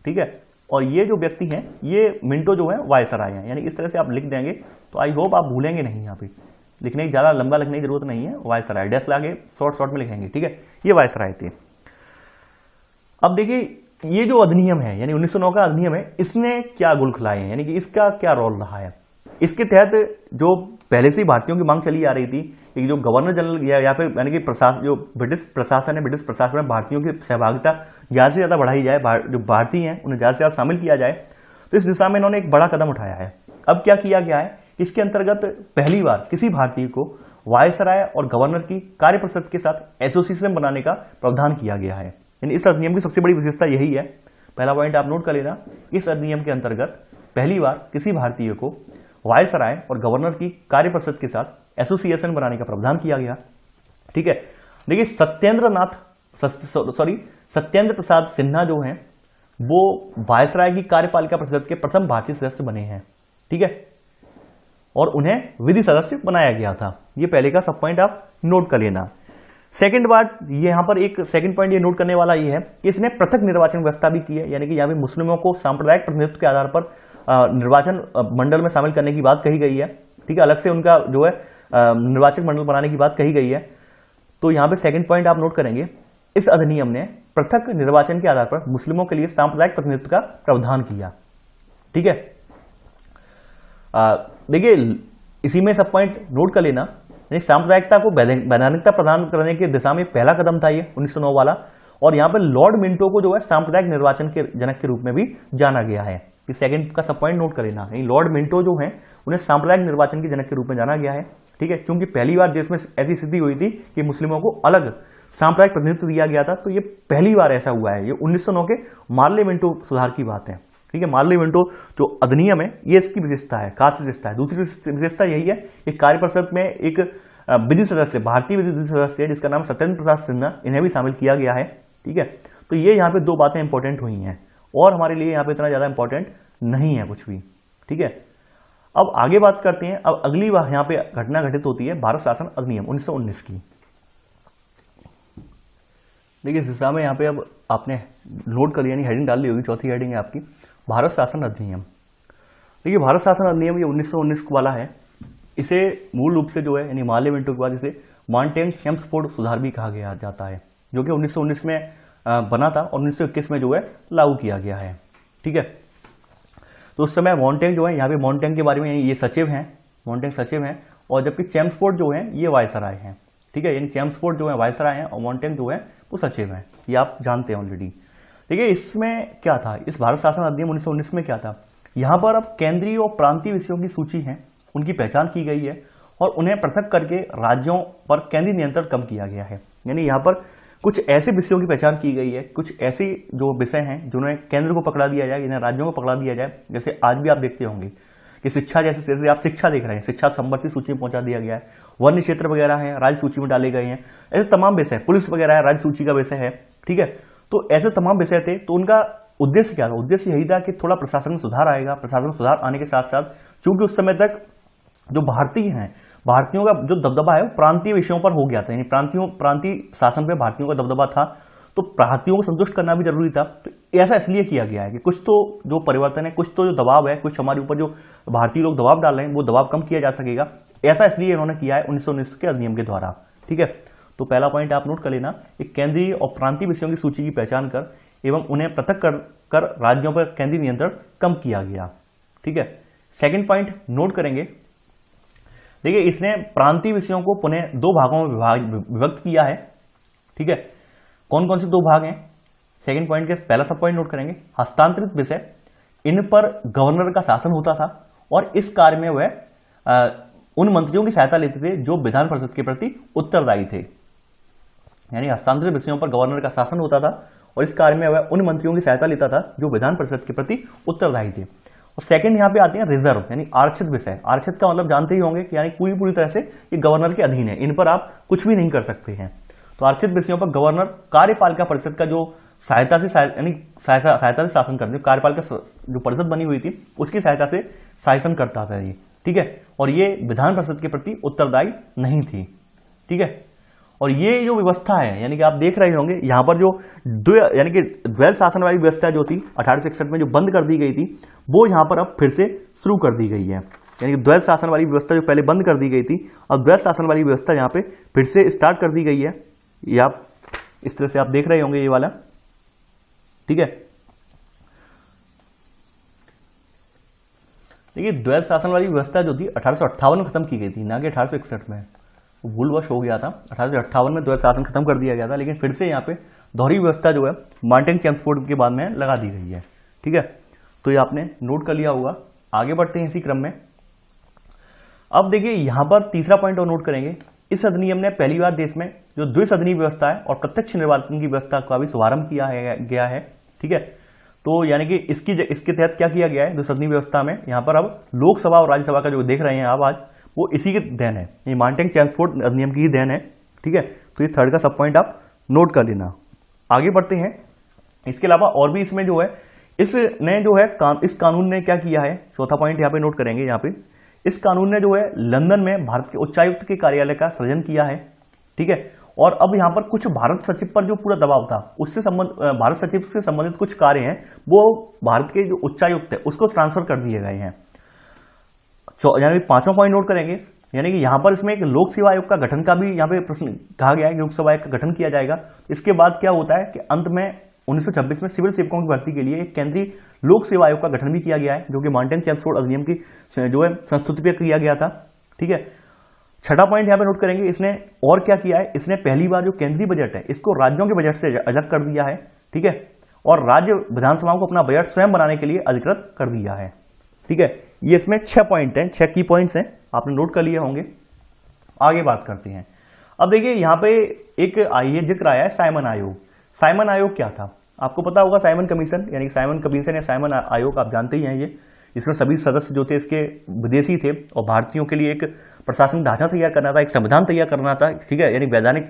ठीक है, और ये जो व्यक्ति हैं ये मिंटो जो है वायसराय हैं, यानी इस तरह से आप लिख देंगे तो आई होप आप भूलेंगे नहीं। यहाँ पे लिखने की ज्यादा लंबा लिखने की जरूरत नहीं है, वायसराय डैश लाके शॉर्ट में लिखेंगे, ठीक है। ये वायसराय थे। अब देखिए ये जो अधिनियम है यानी 1909 का अधिनियम है, इसने क्या गुल खिलाए हैं, यानी कि इसका क्या रोल रहा है। इसके तहत जो पहले से ही भारतीयों की मांग चली आ रही थी कि जो गवर्नर जनरल या फिर यानी कि जो ब्रिटिश प्रशासन है, ब्रिटिश प्रशासन में भारतीयों की सहभागिता ज्यादा से ज्यादा बढ़ाई जाए, जो भारतीय हैं उन्हें ज्यादा से ज्यादा शामिल किया जाए, तो इस दिशा में इन्होंने एक बड़ा कदम उठाया है। अब क्या किया गया है, इसके अंतर्गत पहली बार किसी भारतीय को वायसराय और गवर्नर की कार्य परिषद के साथ एसोसिएशन बनाने का प्रावधान किया गया है। यानी इस अधिनियम की सबसे बड़ी विशेषता यही है। पहला पॉइंट आप नोट कर लेना, इस अधिनियम के अंतर्गत पहली बार किसी भारतीय को वायसराय और गवर्नर की कार्य परिषद के साथ एसोसिएशन बनाने का प्रावधान किया गया, ठीक है। देखिए सत्येंद्र प्रसाद सिन्हा जो हैं वो वायसराय की कार्यपालिका परिषद के प्रथम भारतीय सदस्य बने हैं, ठीक है, और उन्हें विधि सदस्य बनाया गया था। ये पहले का सब पॉइंट आप नोट कर लेना। सेकंड बात यहां पर एक सेकंड पॉइंट ये नोट करने वाला ये है कि इसने पृथक निर्वाचन व्यवस्था भी की है, यानी कि यहाँ पे मुस्लिमों को सांप्रदायिक प्रतिनिधित्व के आधार पर निर्वाचन मंडल में शामिल करने की बात कही गई है, ठीक है, अलग से उनका जो है निर्वाचक मंडल बनाने की बात कही गई है। तो यहां पे सेकंड पॉइंट आप नोट करेंगे, इस अधिनियम ने पृथक निर्वाचन के आधार पर मुस्लिमों के लिए सांप्रदायिक प्रतिनिधित्व का प्रावधान किया, ठीक है। देखिए इसी में सब पॉइंट नोट कर लेना, सांप्रदायिकता को वैधानिकता प्रदान करने की दिशा में पहला कदम था ये 1909 वाला, और यहाँ पे लॉर्ड मिंटो को जो है सांप्रदायिक निर्वाचन के जनक के रूप में भी जाना गया है। इस सेकंड का सब पॉइंट नोट कर लेना, लॉर्ड मिंटो जो है उन्हें सांप्रदायिक निर्वाचन के जनक के रूप में जाना गया है। ठीक है, क्योंकि पहली बार देश में ऐसी स्थिति हुई थी कि मुस्लिमों को अलग सांप्रदायिक प्रतिनिधित्व दिया गया था, तो ये पहली बार ऐसा हुआ है। ये 1909 के मार्ले मिंटो सुधार की बात है। ठीक है, मार्ले मिंटो जो अधिनियम है ये इसकी विशेषता है, खास विशेषता है। दूसरी विशेषता यही है कि कार्य परिषद में एक विधि सदस्य, भारतीय विधि सदस्य जिसका नाम सत्येंद्र प्रसाद सिन्हा, इन्हें भी शामिल किया गया है। ठीक है, तो ये यहाँ पे दो बातें इंपॉर्टेंट हुई हैं और हमारे लिए यहाँ पे इतना ज्यादा इंपॉर्टेंट नहीं है कुछ भी। ठीक है, अब आगे बात करते हैं। अब अगली बार यहाँ पे घटना घटित होती है भारत शासन अधिनियम 1919 की। देखिए इस हिसाब में यहाँ पे अब आपने नोट कर लिया, यानी हेडिंग डाल ली होगी, चौथी हेडिंग है आपकी भारत शासन अधिनियम। देखिए भारत शासन अधिनियम ये 1919 वाला है। इसे मूल रूप से जो है यानी मार्ले मिंटो के बाद इसे मॉन्टेग-चेम्सफोर्ड सुधार भी कहा गया जाता है, जो कि 1919 में बना था और 1921 में जो है लागू किया गया है। ठीक है, तो उस समय मॉन्टेग जो है, यहाँ पे मॉन्टेग के बारे में ये सचिव हैं, मॉन्टेग सचिव हैं, और जबकि चेम्सफोर्ड जो है ये वायसराय हैं। ठीक है, यानी चेम्सफोर्ड जो है वायसराय हैं और मॉन्टेग जो है वो सचिव हैं, ये आप जानते हैं ऑलरेडी। देखिए इसमें क्या था, इस भारत शासन अधिनियम 1919 में क्या था, यहाँ पर अब केंद्रीय और प्रांतीय विषयों की सूची है, उनकी पहचान की गई है और उन्हें पृथक करके राज्यों पर केंद्रीय नियंत्रण कम किया गया है। यानी यहाँ पर कुछ ऐसे विषयों की पहचान की गई है, कुछ ऐसे जो विषय हैं जिन्हें केंद्र को पकड़ा दिया जाए, इन्हें राज्यों को पकड़ा दिया जाए। जैसे आज भी आप देखते होंगे कि शिक्षा, जैसे आप शिक्षा देख रहे हैं, शिक्षा संबंधित सूची में पहुंचा दिया गया है, वन्य क्षेत्र वगैरह है राज्य सूची में डाले गए हैं, ऐसे तमाम विषय, पुलिस वगैरह है राज्य सूची का विषय है। ठीक है, तो ऐसे तमाम विषय थे। तो उनका उद्देश्य क्या था, उद्देश्य यही था कि थोड़ा प्रशासन में सुधार आएगा। प्रशासन में सुधार आने के साथ साथ चूंकि उस समय तक जो भारतीय हैं, भारतीयों का जो दबदबा है वो प्रांतीय विषयों पर हो गया था, यानी प्रांतीय शासन पे भारतीयों का दबदबा था, तो भारतीयों को संतुष्ट करना भी जरूरी था। तो ऐसा इसलिए किया गया है कि कुछ तो जो परिवर्तन है, कुछ तो जो दबाव है, कुछ हमारे ऊपर जो भारतीय लोग दबाव डाल रहे हैं वो दबाव कम किया जा सकेगा। ऐसा इसलिए इन्होंने किया है 1919 के अधिनियम के द्वारा। ठीक है, तो पहला पॉइंट आप नोट कर लेना, एक केंद्रीय और प्रांतीय विषयों की सूची की पहचान कर एवं उन्हें पृथक कर राज्यों पर केंद्रीय नियंत्रण कम किया गया। ठीक है, सेकंड पॉइंट नोट करेंगे। देखिए इसने प्रांतीय विषयों को पुनः दो भागों में विभक्त किया है। ठीक है, कौन कौन से दो भाग हैं, सेकंड पॉइंट के पहला सब पॉइंट नोट करेंगे। हस्तांतरित विषय, इन पर गवर्नर का शासन होता था और इस कार्य में वह उन मंत्रियों की सहायता लेते थे जो विधान परिषद के प्रति उत्तरदायी थे। यानी हस्तांतरित विषयों पर गवर्नर का शासन होता था और इस कार्य में वह उन मंत्रियों की सहायता लेता था जो विधान परिषद के प्रति उत्तरदायी थे। और सेकंड यहाँ पे आते हैं रिजर्व, यानी आरक्षित विषय। आरक्षित का मतलब जानते ही होंगे कि यानी पूरी तरह से ये गवर्नर के अधीन है, इन पर आप कुछ भी नहीं कर सकते हैं। तो आरक्षित विषयों पर गवर्नर कार्यपालिका परिषद का जो सहायता से शासन करते, कार्यपालिका जो परिषद बनी हुई थी उसकी सहायता से शासन करता था ये। ठीक है, और ये विधान परिषद के प्रति उत्तरदायी नहीं थी। ठीक है, और ये जो व्यवस्था है, यानी कि आप देख रहे होंगे यहाँ पर जो यानी कि द्वैध शासन वाली व्यवस्था जो थी 1861 में जो बंद कर दी गई थी, वो यहाँ पर अब फिर से शुरू कर दी गई है। यानी कि द्वैध शासन वाली व्यवस्था जो पहले बंद कर दी गई थी, अब द्वैध शासन वाली व्यवस्था यहाँ पे फिर से स्टार्ट कर दी गई है। ये आप इस तरह से आप देख रहे होंगे ये वाला। ठीक है, देखिए द्वैध शासन वाली व्यवस्था जो थी 1858 में खत्म की गई थी, ना कि 1861 में। भूलवश हो गया था, 1858 में द्वैध शासन खत्म कर दिया गया था, लेकिन फिर से यहाँ पे दोहरी व्यवस्था जो है मॉन्टेग-चेम्सफोर्ड के बाद में लगा दी गई है। ठीक है, तो ये आपने नोट कर लिया होगा। आगे बढ़ते हैं इसी क्रम में। अब देखिए यहाँ पर तीसरा पॉइंट और नोट करेंगे। इस अधिनियम ने पहली बार देश में जो द्विसदनीय व्यवस्था है और प्रत्यक्ष निर्वाचन की व्यवस्था का भी शुभारंभ किया गया है। ठीक है, तो यानी कि इसके तहत क्या किया गया है, द्विसदनीय व्यवस्था में यहाँ पर अब लोकसभा और राज्यसभा का जो देख रहे हैं आप आज, वो इसी के देन है, ये मॉन्टेग-चेम्सफोर्ड अधिनियम की ही देन है। ठीक है, तो ये थर्ड का सब पॉइंट आप नोट कर लेना। आगे बढ़ते हैं। इसके अलावा और भी इसमें जो है, इसने जो है इस कानून ने क्या किया है, चौथा पॉइंट यहाँ पे नोट करेंगे। यहाँ पे इस कानून ने जो है लंदन में भारत के उच्चायुक्त के कार्यालय का सृजन किया है। ठीक है, और अब यहाँ पर कुछ भारत सचिव पर जो पूरा दबाव था, उससे भारत सचिव से संबंधित कुछ कार्य हैं वो भारत के जो उच्चायुक्त है उसको ट्रांसफर कर दिए गए हैं। यानी पांचवा पॉइंट नोट करेंगे, यानी कि यहाँ पर इसमें एक लोक सेवा आयोग का गठन का भी यहाँ पे प्रश्न कहा गया है, लोक सेवा आयोग का गठन किया जाएगा। इसके बाद क्या होता है कि अंत में 1926 में सिविल सेवकों की भर्ती के लिए एक केंद्रीय लोक सेवा आयोग का गठन भी किया गया है, जो कि मॉन्टेग-चेम्सफोर्ड अधिनियम की जो है संस्तुति पे किया गया था। ठीक है, छठा पॉइंट यहां पे नोट करेंगे, इसने और क्या किया है, इसने पहली बार जो केंद्रीय बजट है इसको राज्यों के बजट से अलग कर दिया है, ठीक है, और राज्य विधानसभाओं को अपना बजट स्वयं बनाने के लिए अधिकृत कर दिया है, ठीक है। ये इसमें 6 पॉइंट हैं, 6 की पॉइंट्स हैं, आपने नोट कर लिए होंगे। आगे बात करते हैं। अब देखिए यहां पे एक जिक्र आया है साइमन आयोग। साइमन आयोग क्या था, आपको पता होगा, साइमन कमीशन, यानी साइमन कमीशन या साइमन आयोग आप जानते ही हैं। ये इसमें सभी सदस्य जो थे इसके विदेशी थे और भारतीयों के लिए एक प्रशासनिक ढांचा तैयार करना था, एक संविधान तैयार करना था, ठीक है, यानी वैधानिक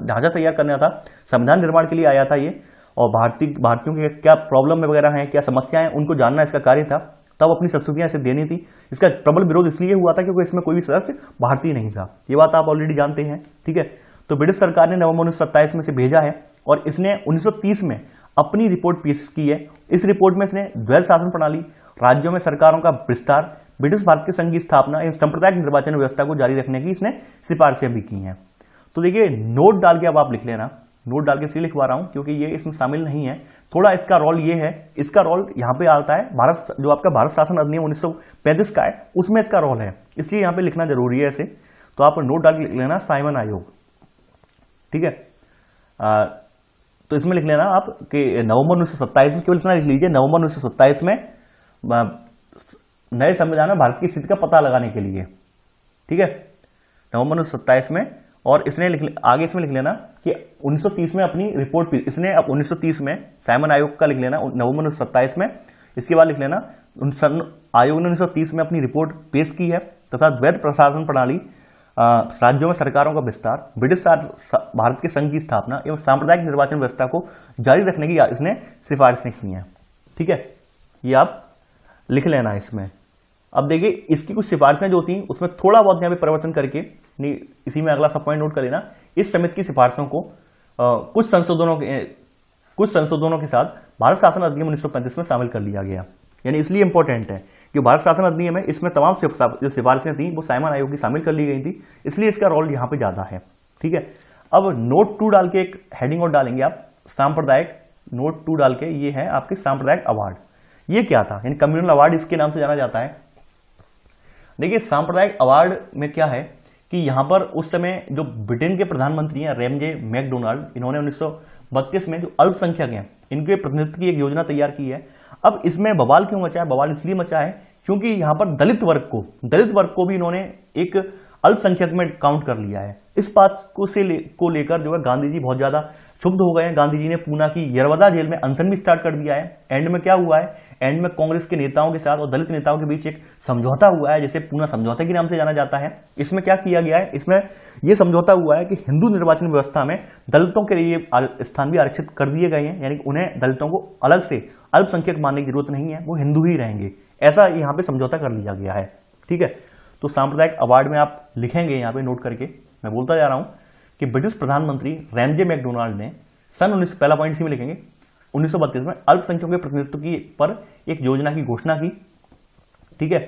ढांचा तैयार करना था, संविधान निर्माण के लिए आया था ये। और भारतीयों के क्या प्रॉब्लम वगैरह हैं, क्या समस्याएं, उनको जानना इसका कार्य था। तब अपनी संस्तुतियां इसे देनी थी। इसका प्रबल विरोध इसलिए हुआ था क्योंकि इसमें कोई भी सदस्य भारतीय नहीं था। ये बात आप ऑलरेडी जानते हैं, ठीक है। तो ब्रिटिश सरकार ने नवंबर 1927 में से भेजा है और इसने 1930 में अपनी रिपोर्ट पेश की है। इस रिपोर्ट में इसने द्वैध शासन प्रणाली, राज्यों में सरकारों का विस्तार, ब्रिटिश भारत के संघ की स्थापना एवं सांप्रदायिक निर्वाचन व्यवस्था को जारी रखने की इसने सिफारिशें भी की हैं। तो देखिए नोट डाल के अब आप लिख लेना, नोट डाल के इसलिए लिखवा रहा हूं क्योंकि ये इसमें शामिल नहीं है। थोड़ा इसका रोल ये है, इसका रोल यहां पे आता है भारत, जो आपका भारत शासन अधिनियम 1935 का है उसमें इसका रोल है, इसलिए यहां पे लिखना जरूरी है इसे। तो आप नोट डाल के लिख लेना साइमन आयोग, ठीक है। तो इसमें लिख लेना आप कि नवंबर 1927 में, केवल इतना लिख लीजिए, नवंबर 1927 में नए संविधान में भारत की स्थिति का पता लगाने के लिए, ठीक है, नवंबर 1927 में। और इसने आगे इसमें लिख लेना कि 1930 में अपनी रिपोर्ट, इसने अब 1930 में साइमन आयोग का लिख लेना नवंबर 1927 में। इसके बाद लिख लेना आयोग ने 1930 में अपनी रिपोर्ट पेश की है तथा द्वैध प्रशासन प्रणाली, राज्यों में सरकारों का विस्तार, ब्रिटिश भारत के संघ की स्थापना एवं सांप्रदायिक निर्वाचन व्यवस्था को जारी रखने की इसने सिफारिशें की हैं, ठीक है। ये आप लिख लेना इसमें। अब देखिए इसकी कुछ सिफारिशें जो थी उसमें थोड़ा बहुत यहाँ पे परिवर्तन करके, नहीं इसी में अगला सब पॉइंट नोट कर लेना, इस समिति की सिफारिशों को कुछ संशोधनों के साथ भारत शासन अधिनियम 1935 में शामिल कर लिया गया। यानी इसलिए इंपॉर्टेंट है कि भारत शासन अधिनियम है, इसमें तमाम जो सिफारिशें थी वो साइमन आयोग की शामिल कर ली गई थी, इसलिए इसका रोल यहाँ पे ज्यादा है, ठीक है। अब नोट 2 डाल के एक हेडिंग और डालेंगे आप, सांप्रदायिक, नोट 2 डाल के ये है आपके सांप्रदायिक अवार्ड। ये क्या था, यानी कम्युनल अवार्ड इसके नाम से जाना जाता है। देखिए सांप्रदायिक अवार्ड में क्या है कि यहां पर उस समय जो ब्रिटेन के प्रधानमंत्री हैं रैमजे मैकडोनाल्ड, इन्होंने 1932 में जो अल्पसंख्यक हैं इनके प्रतिनिधित्व की एक योजना तैयार की है। अब इसमें बवाल क्यों मचा है, बवाल इसलिए मचा है क्योंकि यहां पर दलित वर्ग को भी इन्होंने एक अल्पसंख्यक में काउंट कर लिया है। इस बात को लेकर जो है गांधी जी बहुत ज्यादा क्षुब्ध हो गए हैं। गांधी जी ने पूना की यरवदा जेल में अनशन भी स्टार्ट कर दिया है। एंड में क्या हुआ है, एंड में कांग्रेस के नेताओं के साथ और दलित नेताओं के बीच एक समझौता हुआ है, जिसे पूना समझौते के नाम से जाना जाता है। इसमें क्या किया गया है, इसमें यह समझौता हुआ है कि हिंदू निर्वाचन व्यवस्था में दलितों के लिए स्थान भी आरक्षित कर दिए गए हैं, यानी उन्हें दलितों को अलग से अल्पसंख्यक मानने की जरूरत नहीं है, वो हिंदू ही रहेंगे, ऐसा यहाँ पे समझौता कर लिया गया है, ठीक है। तो सांप्रदायिक अवार्ड में आप लिखेंगे यहाँ पे नोट करके, मैं बोलता जा रहा हूं कि ब्रिटिश प्रधानमंत्री रैमजे मैकडोनाल्ड ने पहला पॉइंट इसी में लिखेंगे, 1932 में अल्पसंख्यकों के प्रतिनिधित्व की पर एक योजना की घोषणा की, ठीक है।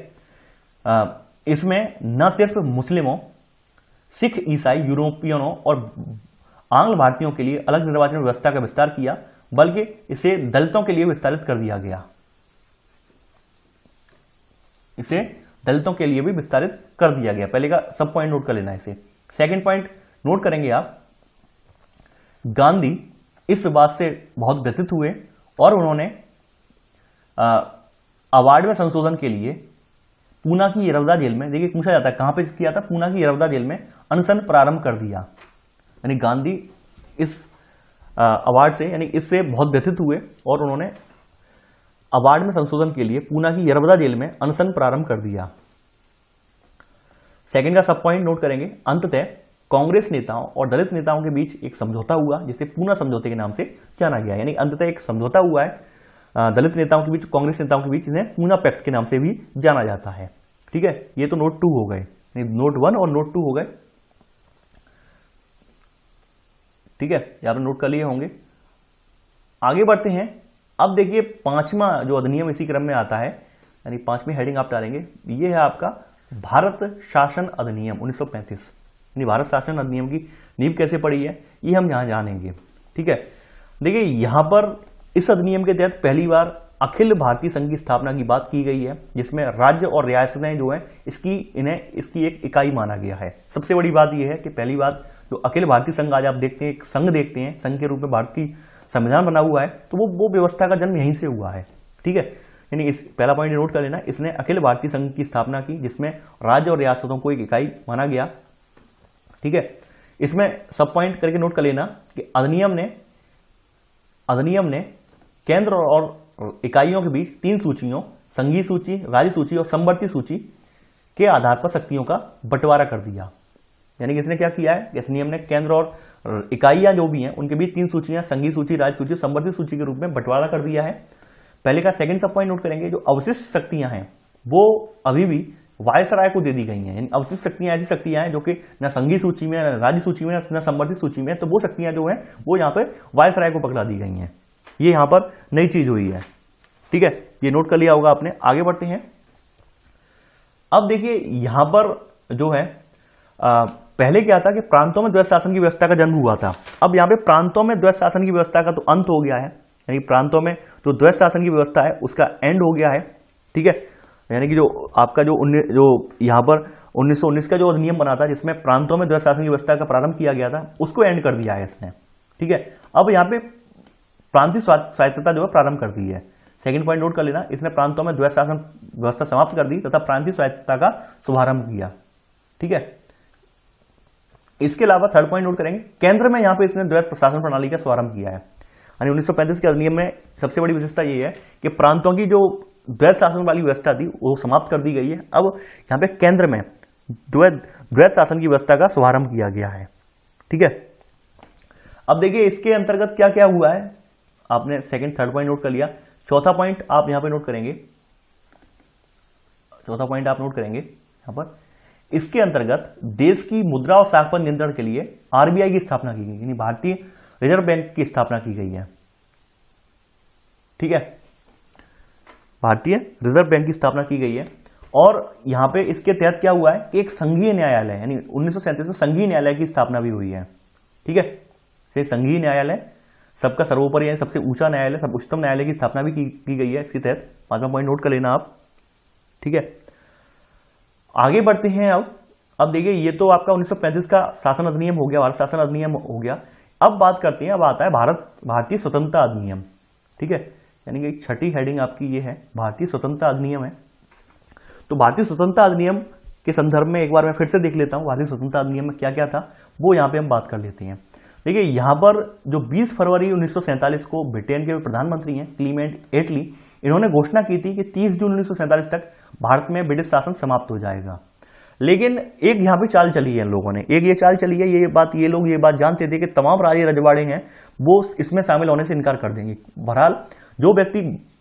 इसमें न सिर्फ मुस्लिमों, सिख, ईसाई, यूरोपियनों और आंग्ल भारतीयों के लिए अलग निर्वाचन व्यवस्था का विस्तार किया, बल्कि इसे दलितों के लिए विस्तारित कर दिया गया, इसे दलितों के लिए भी विस्तारित कर दिया गया। पहले का सब पॉइंट नोट कर लेना है इसे। सेकंड पॉइंट नोट करेंगे आप, गांधी इस बात से बहुत व्यथित हुए और उन्होंने अवार्ड में संशोधन के लिए पूना की यरवदा जेल में, देखिए पूछा जाता है कहां पे किया था, पूना की यरवदा जेल में अनशन प्रारंभ कर दिया। यानी गांधी इस अवार्ड से, यानी इससे बहुत व्यथित हुए और उन्होंने अवार्ड में संशोधन के लिए पूना की यरवदा जेल में अनशन प्रारंभ कर दिया। सेकंड का सब पॉइंट नोट करेंगे, अंततः कांग्रेस नेताओं और दलित नेताओं के बीच एक समझौता हुआ जिसे पूना समझौते के नाम से जाना गया। यानी अंततः एक समझौता हुआ है दलित नेताओं के बीच, कांग्रेस नेताओं के बीच, जिन्हें पूना पैक्ट के नाम से भी जाना जाता है, ठीक है। ये तो नोट 2 हो गए, नोट 1 और नोट 2 हो गए, ठीक है, यहां पर नोट कर लिए होंगे। आगे बढ़ते हैं। अब देखिए पांचवा जो अधिनियम इसी क्रम में आता है, यानी पांचवी हेडिंग आप डालेंगे, ये है आपका भारत शासन अधिनियम 1935। यानी भारत शासन अधिनियम की नींव कैसे पड़ी है ये हम यहां जानेंगे, ठीक है। देखिए यहां पर इस अधिनियम के तहत पहली बार अखिल भारतीय संघ की स्थापना की बात की गई है, जिसमें राज्य और रियासतें जो हैं इसकी एक इकाई माना गया है। सबसे बड़ी बात यह है कि पहली बात, जो अखिल भारतीय संघ आज आप देखते हैं, एक संघ देखते हैं, संघ के रूप में भारत की संविधान बना हुआ है, तो वो व्यवस्था का जन्म यहीं से हुआ है। ठीक है, यानी इस पहला पॉइंट नोट कर लेना, इसने अखिल भारतीय संघ की स्थापना की, जिसमें राज्य और रियासतों को एक इकाई माना गया। ठीक है, इसमें सब पॉइंट करके नोट कर लेना कि अधिनियम ने केंद्र और इकाइयों के बीच 3 सूचियों, संघीय सूची, राज्य सूची और समवर्ती सूची के आधार पर शक्तियों का बंटवारा कर दिया। यानी कि इसने क्या किया है, इस नियम ने केंद्र और इकाइयां जो भी हैं उनके बीच 3 सूचियां, संघीय सूची, राज्य सूची, समवर्ती सूची के रूप में बंटवारा कर दिया है। पहले का सेकंड सब पॉइंट नोट करेंगे, जो अवशिष्ट शक्तियां हैं वो अभी भी वायसराय को दे दी गई हैं। यानी अवशिष्ट शक्तियां ऐसी शक्तियां हैं जो कि न संघीय सूची में, न राज्य सूची में, न समवर्ती सूची में, तो वो शक्तियां जो हैं वो यहाँ पर वायसराय को पकड़ा दी गई हैं। ये यहां पर नई चीज हुई है। ठीक है, ये नोट कर लिया होगा आपने। आगे बढ़ते हैं। अब देखिए यहां पर जो है पहले क्या था कि प्रांतों में द्वैत शासन की व्यवस्था का जन्म हुआ था। अब यहां पे प्रांतों में द्वैत शासन की व्यवस्था का तो अंत हो गया है, यानी प्रांतों में जो द्वैत शासन की व्यवस्था है उसका एंड हो गया है। ठीक है, यानी कि जो आपका जो यहां पर 1919 का जो अधिनियम बना था, जिसमें प्रांतों में द्वैत शासन की व्यवस्था का प्रारंभ किया गया था, उसको एंड कर दिया है इसने। ठीक है, अब यहां पे प्रांतीय स्वायत्तता जो है प्रारंभ कर दी है। सेकंड पॉइंट नोट कर लेना, इसने प्रांतों में द्वैत शासन व्यवस्था समाप्त कर दी तथा प्रांतीय स्वायत्तता का शुभारंभ किया। ठीक है, इसके अलावा थर्ड पॉइंट नोट करेंगे, केंद्र में यहां पे इसने द्वैत प्रशासन प्रणाली का शुभारंभ किया है। यानी 1935 के अधिनियम में सबसे बड़ी विशेषता ये है कि प्रांतों की जो द्वैत शासन वाली व्यवस्था थी वो समाप्त कर दी गई है। अब यहां पे केंद्र में द्वैत शासन की व्यवस्था का शुभारंभ किया गया है। ठीक है, अब देखिए इसके अंतर्गत क्या क्या हुआ है, आपने सेकंड थर्ड पॉइंट नोट कर लिया। चौथा पॉइंट आप यहां पे नोट करेंगे, चौथा पॉइंट आप नोट करेंगे यहां पर, इसके अंतर्गत देश की मुद्रा और साख पर नियंत्रण के लिए आरबीआई की स्थापना की गई, यानी भारतीय रिजर्व बैंक की स्थापना की गई है। ठीक है, भारतीय रिजर्व बैंक की स्थापना की गई है। और यहां पे इसके तहत क्या हुआ है कि एक संघीय न्यायालय, यानी 1937 में संघीय न्यायालय की स्थापना भी हुई है। ठीक है, संघीय न्यायालय सबका सर्वोपरि यानी सबसे ऊंचा न्यायालय, सब उच्चतम न्यायालय की स्थापना भी की गई है इसके तहत। 5वां पॉइंट नोट कर लेना आप। ठीक है, आगे बढ़ते हैं। अब देखिए ये तो आपका 1935 का शासन अधिनियम हो गया, भारत शासन अधिनियम हो गया। अब बात करते हैं, अब आता है भारतीय स्वतंत्रता अधिनियम। ठीक है, यानी कि छठी हेडिंग आपकी ये है, भारतीय स्वतंत्रता अधिनियम है। तो भारतीय स्वतंत्रता अधिनियम के संदर्भ में एक बार मैं फिर से देख लेता हूं भारतीय स्वतंत्रता अधिनियम में क्या क्या था, वो यहां पे हम बात कर लेते हैं। देखिए यहां पर जो 20 फरवरी 1947 को ब्रिटेन के प्रधानमंत्री हैं क्लीमेंट एटली, इन्होंने घोषणा की थी कि 30 जून 1947 तक भारत में ब्रिटिश शासन समाप्त हो जाएगा। लेकिन एक यहां पे चाल चली है इन लोगों ने, एक ये चाल चली है, ये लोग ये बात जानते थे कि तमाम राजे रजवाड़े हैं वो इसमें शामिल होने से इनकार कर देंगे। बहरहाल जो व्यक्ति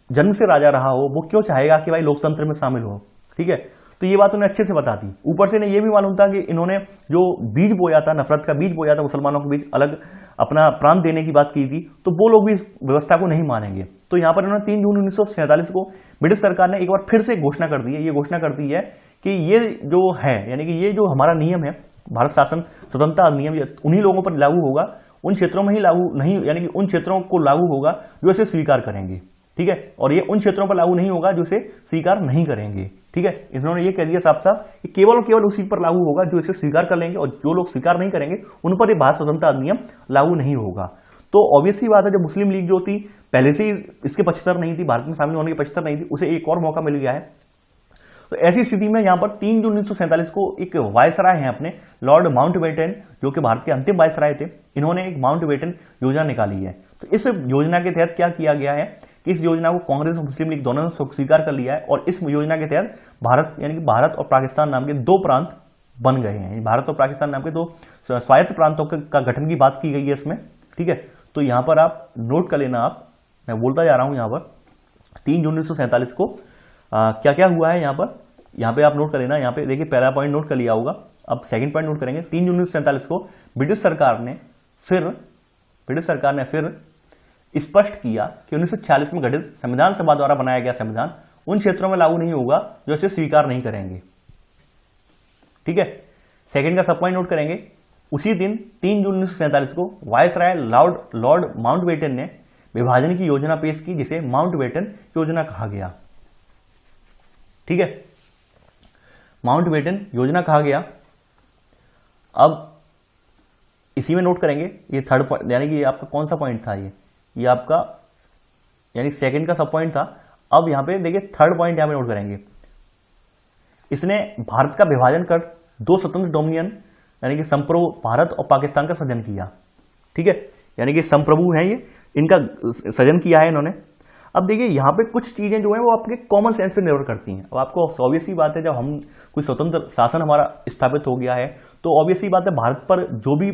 जन्म से राजा रहा हो वो क्यों चाहेगा कि भाई लोकतंत्र में शामिल हो। ठीक है, तो ये बात उन्हें अच्छे से बता दी। ऊपर से इन्हें यह भी मालूम था कि इन्होंने जो बीज बोया था, नफरत का बीज बोया था मुसलमानों के बीच अलग अपना प्रांत देने की बात की थी, तो वो लोग भी इस व्यवस्था को नहीं मानेंगे। तो यहां पर इन्होंने 3 जून 1947 को ब्रिटिश सरकार ने एक बार फिर से घोषणा कर दी है, ये घोषणा कर दी है कि ये जो है, यानी कि ये जो हमारा नियम है भारत शासन स्वतंत्रता अधिनियम, उन्हीं लोगों पर लागू होगा, उन क्षेत्रों में ही लागू नहीं, यानी कि उन क्षेत्रों को लागू होगा जो इसे स्वीकार करेंगे। ठीक है, और ये उन क्षेत्रों पर लागू नहीं होगा जो इसे स्वीकार नहीं करेंगे। ठीक है, इन्होंने ये कह दिया साफ साफ कि केवल और केवल उसी पर लागू होगा जो इसे स्वीकार कर लेंगे, और जो लोग स्वीकार नहीं करेंगे उन पर ये भारत स्वतंत्रता अधिनियम लागू नहीं होगा। तो ऑब्वियसली बात है, जब मुस्लिम लीग जो थी पहले से ही इसके पक्षधर नहीं थी, भारत में शामिल होने के पक्षधर नहीं थी, उसे एक और मौका मिल गया है। तो ऐसी स्थिति में यहां पर 3 जून 1947 को एक वायसराय हैं अपने लॉर्ड माउंटबेटन, जो कि भारत के अंतिम वायसराय थे, इन्होंने एक माउंटबेटन योजना निकाली है। तो इस योजना के तहत क्या किया गया है कि इस योजना को कांग्रेस और मुस्लिम लीग दोनों ने स्वीकार कर लिया है, और इस योजना के तहत भारत, यानी कि भारत और पाकिस्तान नाम के 2 प्रांत बन गए हैं। भारत और पाकिस्तान नाम के 2 स्वायत्त प्रांतों का गठन की बात की गई है इसमें। ठीक है, तो यहां पर आप नोट कर लेना, मैं बोलता जा रहा हूं यहां पर 3 जून 1947 को क्या क्या हुआ है यहाँ पे आप नोट कर लेना। यहाँ पे देखिए पहला पॉइंट नोट कर लिया होगा, अब सेकंड पॉइंट नोट करेंगे। 3 जून 1947 को ब्रिटिश सरकार ने फिर स्पष्ट किया कि 1946 में गठित संविधान सभा द्वारा बनाया गया संविधान उन क्षेत्रों में लागू नहीं होगा जो इसे स्वीकार नहीं करेंगे। ठीक है, सेकंड का सब पॉइंट नोट करेंगे। उसी दिन 3 जून 1947 को वायसराय लॉर्ड माउंटबेटन ने विभाजन की योजना पेश की जिसे माउंटबेटन योजना कहा गया। ठीक है, माउंटबेटन योजना कहा गया। अब इसी में नोट करेंगे, ये थर्ड पॉइंट यानी कि ये आपका कौन सा पॉइंट था, ये आपका यानी सेकंड का सब पॉइंट था। अब यहां पे देखिए थर्ड पॉइंट यहां पे नोट करेंगे, इसने भारत का विभाजन कर दो स्वतंत्र डोमिनियन यानी कि संप्रभु भारत और पाकिस्तान का सृजन किया। ठीक है, यानी कि संप्रभु हैं ये, इनका सृजन किया है इन्होंने। अब देखिए यहाँ पे कुछ चीजें जो है वो आपके कॉमन सेंस पे निर्भर करती हैं। अब आपको ऑब्वियस ही बात है, जब हम कोई स्वतंत्र शासन हमारा स्थापित हो गया है तो ऑब्वियस ही बात है भारत पर जो भी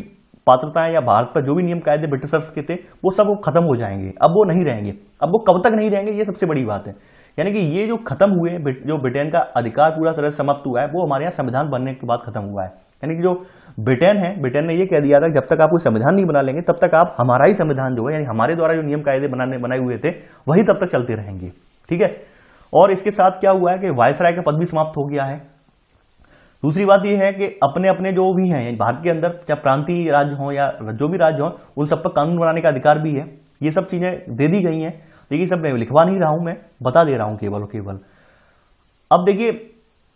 पात्रताएं या भारत पर जो भी नियम कायदे ब्रिटिशर्स के थे वो सब खत्म हो जाएंगे, अब वो नहीं रहेंगे। अब वो कब तक नहीं रहेंगे, ये सबसे बड़ी बात है। यानी कि ये जो खत्म हुए, जो ब्रिटेन का अधिकार पूरा तरह से समाप्त हुआ है, वो हमारे यहाँ संविधान बनने के बाद खत्म हुआ है। यानी कि जो ब्रिटेन है, ब्रिटेन ने ये कह दिया था जब तक आप कोई संविधान नहीं बना लेंगे तब तक आप हमारा ही संविधान जो है यानी हमारे द्वारा जो नियम कायदे बनाए हुए थे वही तब तक चलते रहेंगे। ठीक है, और इसके साथ क्या हुआ है कि वायसराय का पद भी समाप्त हो गया है। दूसरी बात यह है कि अपने अपने जो भी हैं भारत के अंदर, चाहे प्रांतीय राज्य हो या जो भी राज्य हो, उन सब पर कानून बनाने का अधिकार भी है। ये सब चीजें दे दी गई हैं। देखिए सब मैं लिखवा नहीं रहा हूं, मैं बता दे रहा हूं केवल और केवल। अब देखिए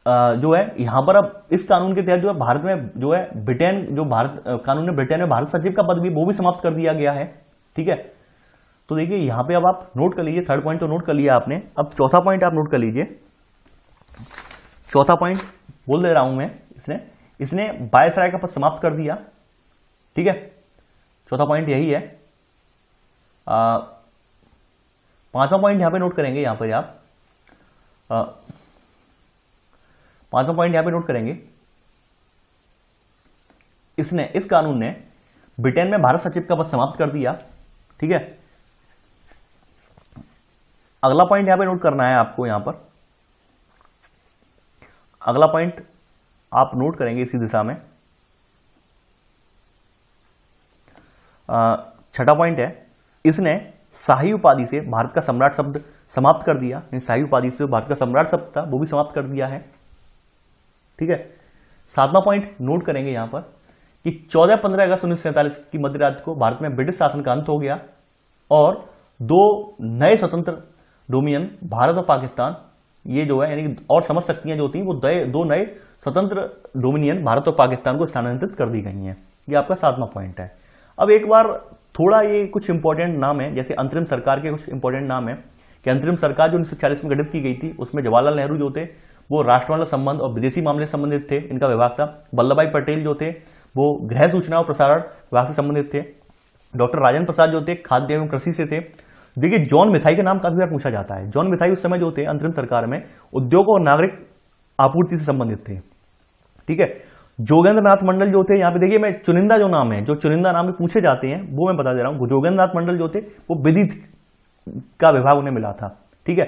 जो है यहां पर अब इस कानून के तहत जो है भारत में जो है ब्रिटेन जो भारत कानून में ब्रिटेन में भारत सचिव का पद भी वो भी समाप्त कर दिया गया है। ठीक है, तो देखिए यहां पे अब आप नोट कर लीजिए, थर्ड पॉइंट तो नोट कर लिया आपने। अब चौथा पॉइंट आप नोट कर लीजिए। चौथा पॉइंट बोल दे रहा हूं मैं, इसने वायसराय का पद समाप्त कर दिया। ठीक है, चौथा पॉइंट यही है। पांचवा पॉइंट यहां पे नोट करेंगे, यहां पर आप पांचवा पॉइंट यहां पे नोट करेंगे, इस कानून ने ब्रिटेन में भारत सचिव का पद समाप्त कर दिया। ठीक है, अगला पॉइंट यहां पे नोट करना है आपको। यहां पर अगला पॉइंट आप नोट करेंगे इसी दिशा में। छठा पॉइंट है, इसने शाही उपाधि से भारत का सम्राट शब्द समाप्त कर दिया। शाही उपाधि से भारत का सम्राट शब्द था वो भी समाप्त कर दिया है। ठीक है, सातवां पॉइंट नोट करेंगे यहां पर कि 14-15 अगस्त 1947 की मध्य रात्रि को भारत में ब्रिटिश शासन का अंत हो गया और दो नए स्वतंत्र डोमिनियन भारत और पाकिस्तान, ये जो है यानी और समझ शक्तियां जो थी वो दो नए स्वतंत्र डोमिनियन भारत और पाकिस्तान को स्थानांतरित कर दी गई हैं। ये आपका सातवां पॉइंट है। अब एक बार थोड़ा ये कुछ इंपॉर्टेंट नाम है, जैसे अंतरिम सरकार के कुछ इंपॉर्टेंट नाम है कि अंतरिम सरकार जो 1940 में गठित की गई थी उसमें जवाहरलाल नेहरू जो थे वो राष्ट्रमंडल संबंध और विदेशी मामले से संबंधित थे, इनका विभाग था। वल्लभ भाई पटेल जो थे वो गृह सूचना और प्रसारण विभाग से संबंधित थे। डॉक्टर राजेंद्र प्रसाद जो थे खाद्य एवं कृषि से थे। देखिए जॉन मिथाई का नाम काफी बार पूछा जाता है। जॉन मिथाई उस समय जो थे अंतरिम सरकार में उद्योग और नागरिक आपूर्ति से संबंधित थे। ठीक है, जोगेंद्र नाथ मंडल जो थे, यहाँ पे देखिए मैं चुनिंदा जो नाम है, जो चुनिंदा नाम पूछे जाते हैं वो मैं बता दे रहा हूं। जोगेंद्र नाथ मंडल जो थे वो विधि का विभाग उन्हें मिला था। ठीक है,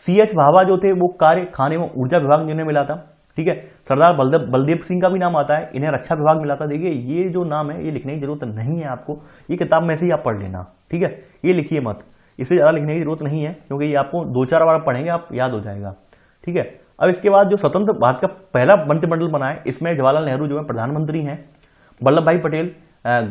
CH भाभा जो थे वो कार्य खाने एवं ऊर्जा विभाग जिन्हें मिला था। ठीक है, सरदार बलदेव सिंह का भी नाम आता है, इन्हें रक्षा विभाग मिला था। देखिए ये जो नाम है ये लिखने की जरूरत नहीं है आपको, ये किताब में से ही आप पढ़ लेना। ठीक है, ये लिखिए मत, इसे ज्यादा लिखने की जरूरत नहीं है क्योंकि ये आपको 2-4 बार पढ़ेंगे आप याद हो जाएगा। ठीक है, अब इसके बाद जो स्वतंत्र भारत का पहला मंत्रिमंडल बना है इसमें जवाहरलाल नेहरू जो है प्रधानमंत्री हैं, वल्लभ भाई पटेल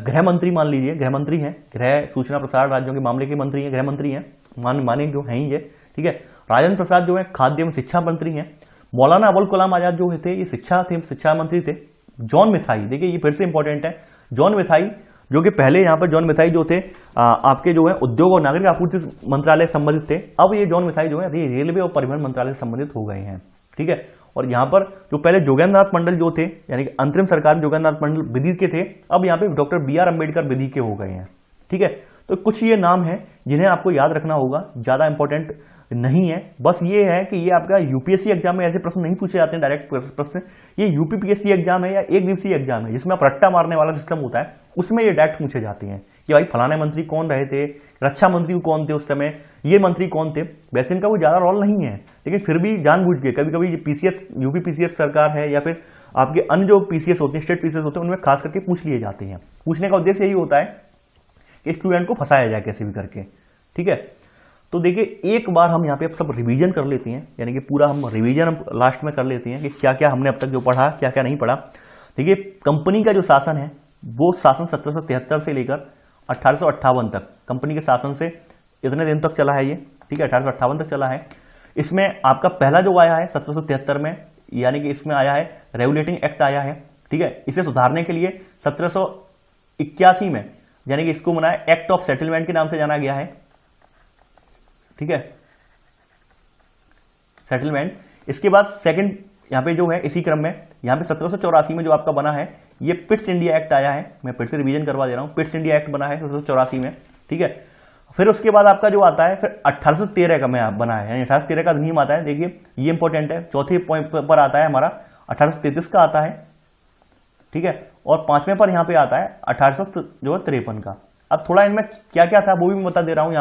गृह मंत्री मान लीजिए, गृह मंत्री हैं, गृह सूचना प्रसारण राज्यों के मामले के मंत्री हैं, गृह मंत्री हैं, माने जो हैं ये। ठीक है, राजेंद्र प्रसाद जो है खाद्य एवं शिक्षा मंत्री हैं। मौलाना अबुल कलाम आजाद जो थे ये शिक्षा मंत्री थे। जॉन मिथाई, देखिए ये फिर से इंपॉर्टेंट है, जॉन मिथाई जो कि पहले यहाँ पर जॉन मिथाई जो थे आपके जो है उद्योग और नागरिक आपूर्ति मंत्रालय से संबंधित थे। अब ये जॉन मिथाई जो है रेलवे और परिवहन मंत्रालय से संबंधित हो गए हैं। ठीक है, और यहाँ पर जो पहले जोगेंद्र नाथ मंडल जो थे यानी कि अंतरिम सरकार में जोगेंद्र नाथ मंडल विधि के थे, अब यहाँ पे डॉक्टर BR अम्बेडकर विधि के हो गए हैं। ठीक है, तो कुछ ये नाम है जिन्हें आपको याद रखना होगा, ज्यादा इंपॉर्टेंट नहीं है। बस ये है कि ये आपका यूपीएससी एग्जाम में ऐसे प्रश्न नहीं पूछे जाते हैं, डायरेक्ट प्रश्न। ये यूपीपीएससी एग्जाम है या एक दिवसीय एग्जाम है जिसमें आप रट्टा मारने वाला सिस्टम होता है, उसमें ये डायरेक्ट पूछे जाते हैं कि भाई फलाने मंत्री कौन रहे थे, रक्षा मंत्री कौन थे उस समय, ये मंत्री कौन थे। वैसे इनका कोई ज्यादा रोल नहीं है, लेकिन फिर भी जानबूझ के कभी कभी पीसीएस यूपी पीसीएस सरकार है या फिर आपके अन्य जो पीसीएस होते हैं, स्टेट पीसीएस होते हैं, उनमें खास करके पूछ लिए जाते हैं। पूछने का उद्देश्य यही होता है कि स्टूडेंट को फंसाया जाए कैसे भी करके। ठीक है, तो देखिए एक बार हम यहाँ पे सब रिवीजन कर लेते हैं, यानी कि पूरा हम रिवीजन लास्ट में कर लेते हैं कि क्या क्या हमने अब तक जो पढ़ा क्या क्या नहीं पढ़ा। देखिए कंपनी का जो शासन है वो शासन 1773 से लेकर 1858 तक कंपनी के शासन से इतने दिन तक चला है ये, ठीक है, 1858 तक चला है। इसमें आपका पहला जो आया है 1773 में, यानी कि इसमें आया है रेगुलेटिंग एक्ट आया है, ठीक है। इसे सुधारने के लिए 1781 में, यानी कि इसको बनाया एक्ट ऑफ सेटलमेंट के नाम से जाना गया है, ठीक है, सेटलमेंट। इसके बाद सेकंड यहां पे जो है इसी क्रम में यहां पे 1784 में जो आपका बना है ये पिट्स इंडिया एक्ट आया है, मैं फिर से रिवीजन करवा दे रहा हूं, पिट्स इंडिया एक्ट बना है 1784 में, ठीक है। फिर उसके बाद आपका जो आता है फिर 1813 का में बना है, यानी 1813 का अधिनियम आता है, देखिए ये इंपॉर्टेंट है। चौथे पॉइंट पर आता है हमारा 1833 का आता है, ठीक है, और पांचवें पर यहां पे आता है 1853 का। अब थोड़ा इनमें क्या क्या था वो भी मैं बता दे रहा हूं।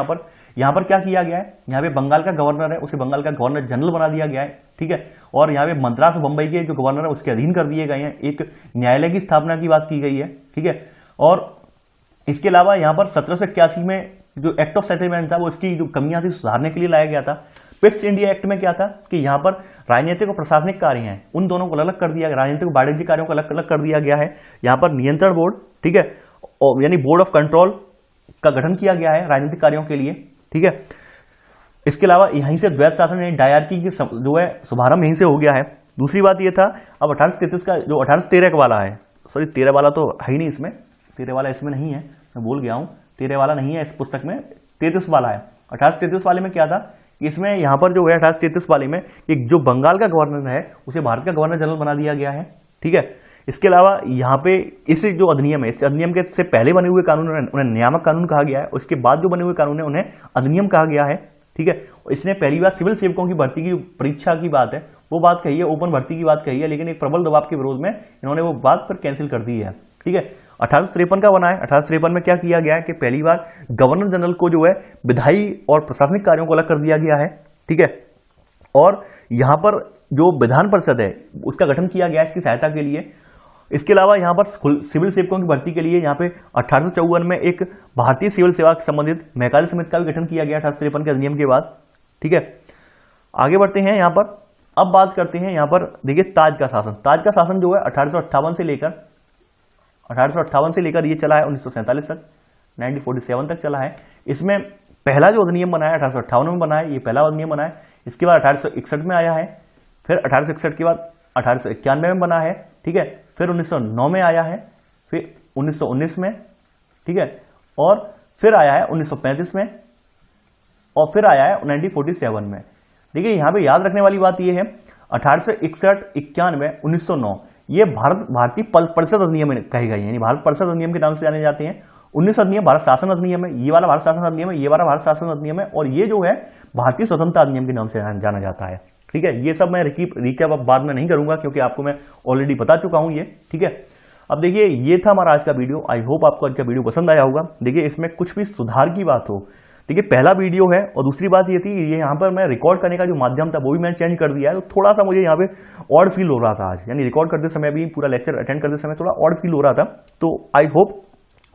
यहां पर क्या किया गया है, यहां पे बंगाल का गवर्नर है उसे बंगाल का गवर्नर जनरल बना दिया गया है, ठीक है, और यहां पे मद्रास और बंबई के जो गवर्नर है उसके अधीन कर दिए गए हैं। एक न्यायालय की स्थापना की बात की गई है, ठीक है। और इसके अलावा यहां पर 1781 में जो एक्ट ऑफ सेटलमेंट था वो इसकी जो कमियां थी सुधारने के लिए लाया गया था। पिट्स इंडिया एक्ट में क्या था कि यहां पर राजनीतिक और प्रशासनिक कार्य हैं उन दोनों को अलग कर दिया गया, राजनीतिक और वाणिज्यिक कार्यों को अलग अलग कर दिया गया है। यहां पर नियंत्रण बोर्ड, ठीक है, यानी बोर्ड ऑफ कंट्रोल का गठन किया गया है राजनीतिक कार्यों के लिए, ठीक है। इसके अलावा यहीं से द्वैत शासन यानी डायरकी की जो है शुभारंभ यहीं से हो गया है। दूसरी बात ये था, अब 1833 का जो 1813 वाला है, सॉरी 13 वाला तो है ही नहीं इसमें, 13 वाला इसमें नहीं है, मैं भूल गया हूं, 13 वाला नहीं है इस पुस्तक में, 33 वाला है। 1833 वाले में क्या था, इसमें यहां पर जो है 1833 वाले में एक जो बंगाल का गवर्नर है उसे भारत का गवर्नर जनरल बना दिया गया है, ठीक है। इसके अलावा यहाँ पे इस जो अधिनियम है, इस अधिनियम के से पहले बने हुए कानून उन्हें नियामक कानून कहा गया है, उसके बाद जो बने हुए कानून है उन्हें अधिनियम कहा गया है, ठीक है। इसने पहली बार सिविल सेवकों की भर्ती की परीक्षा की बात है वो बात कही है, ओपन भर्ती की बात कही है, लेकिन एक प्रबल दबाव के विरोध में इन्होंने वो बात फिर कैंसिल कर दी है, ठीक है। 1853 का बना है। 1853 में क्या किया गया है कि पहली बार गवर्नर जनरल को जो है विधायी और प्रशासनिक कार्यों को अलग कर दिया गया है, ठीक है। और यहां पर जो विधान परिषद है उसका गठन किया गया है इसकी सहायता के लिए। इसके अलावा यहां पर सिविल सेवकों की भर्ती के लिए यहां पे 1854 में एक भारतीय सिविल सेवा से संबंधित महकारी समिति का भी गठन किया गया 1853 के अधिनियम के बाद, ठीक है। आगे बढ़ते हैं यहां पर, अब बात करते हैं यहां पर, देखिए ताज का शासन। ताज का शासन जो है 1858 से लेकर ये चला है 1947 तक, 1947 तक चला है। इसमें पहला जो अधिनियम बना है 1858 में बना है, ये पहला अधिनियम बना है। इसके बाद 1861 में आया है, फिर 1861 के बाद 1891 में बना है, ठीक है, फिर 1909 में आया है, फिर 1919 में, ठीक है, और फिर आया है 1935 में, और फिर आया है 1947 में। देखिए यहां पे याद रखने वाली बात यह है 1861, 91, 1909 ये भारतीय परिषद अधिनियम कहे गए हैं, यानी भारत परिषद अधिनियम के नाम से जाने जाते हैं। 19 अधिनियम भारत शासन अधिनियम है, ये वाला भारत शासन अधिनियम है, ये वाला भारत शासन अधिनियम है, और ये जो है भारतीय स्वतंत्रता अधिनियम के नाम से जाना जाता है, ठीक है। ये सब मैं रिकैप अब बाद में नहीं करूंगा क्योंकि आपको मैं ऑलरेडी बता चुका हूं ये, ठीक है। अब देखिए ये था हमारा आज का वीडियो, आई होप आपको आज का वीडियो पसंद आया होगा। देखिए इसमें कुछ भी सुधार की बात हो, देखिए पहला वीडियो है, और दूसरी बात ये थी ये यहाँ पर मैं रिकॉर्ड करने का जो माध्यम था वो भी मैंने चेंज कर दिया है, तो थोड़ा सा मुझे यहाँ पे ऑड फील हो रहा था आज, यानी रिकॉर्ड करते समय भी, पूरा लेक्चर अटेंड करते समय थोड़ा ऑड फील हो रहा था। तो आई होप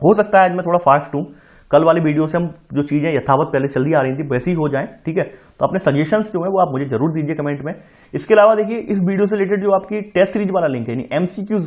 हो सकता है आज मैं थोड़ा फास्ट हूँ, कल वाली वीडियो से हम जो चीजें यथावत पहले चल आ रही थी वैसी ही हो जाएं, ठीक है। तो अपने सजेशंस जो है वो आप मुझे जरूर दीजिए कमेंट में। इसके अलावा देखिए इस वीडियो से रिलेटेड जो आपकी टेस्ट सीरीज वाला लिंक है, यानी MCQs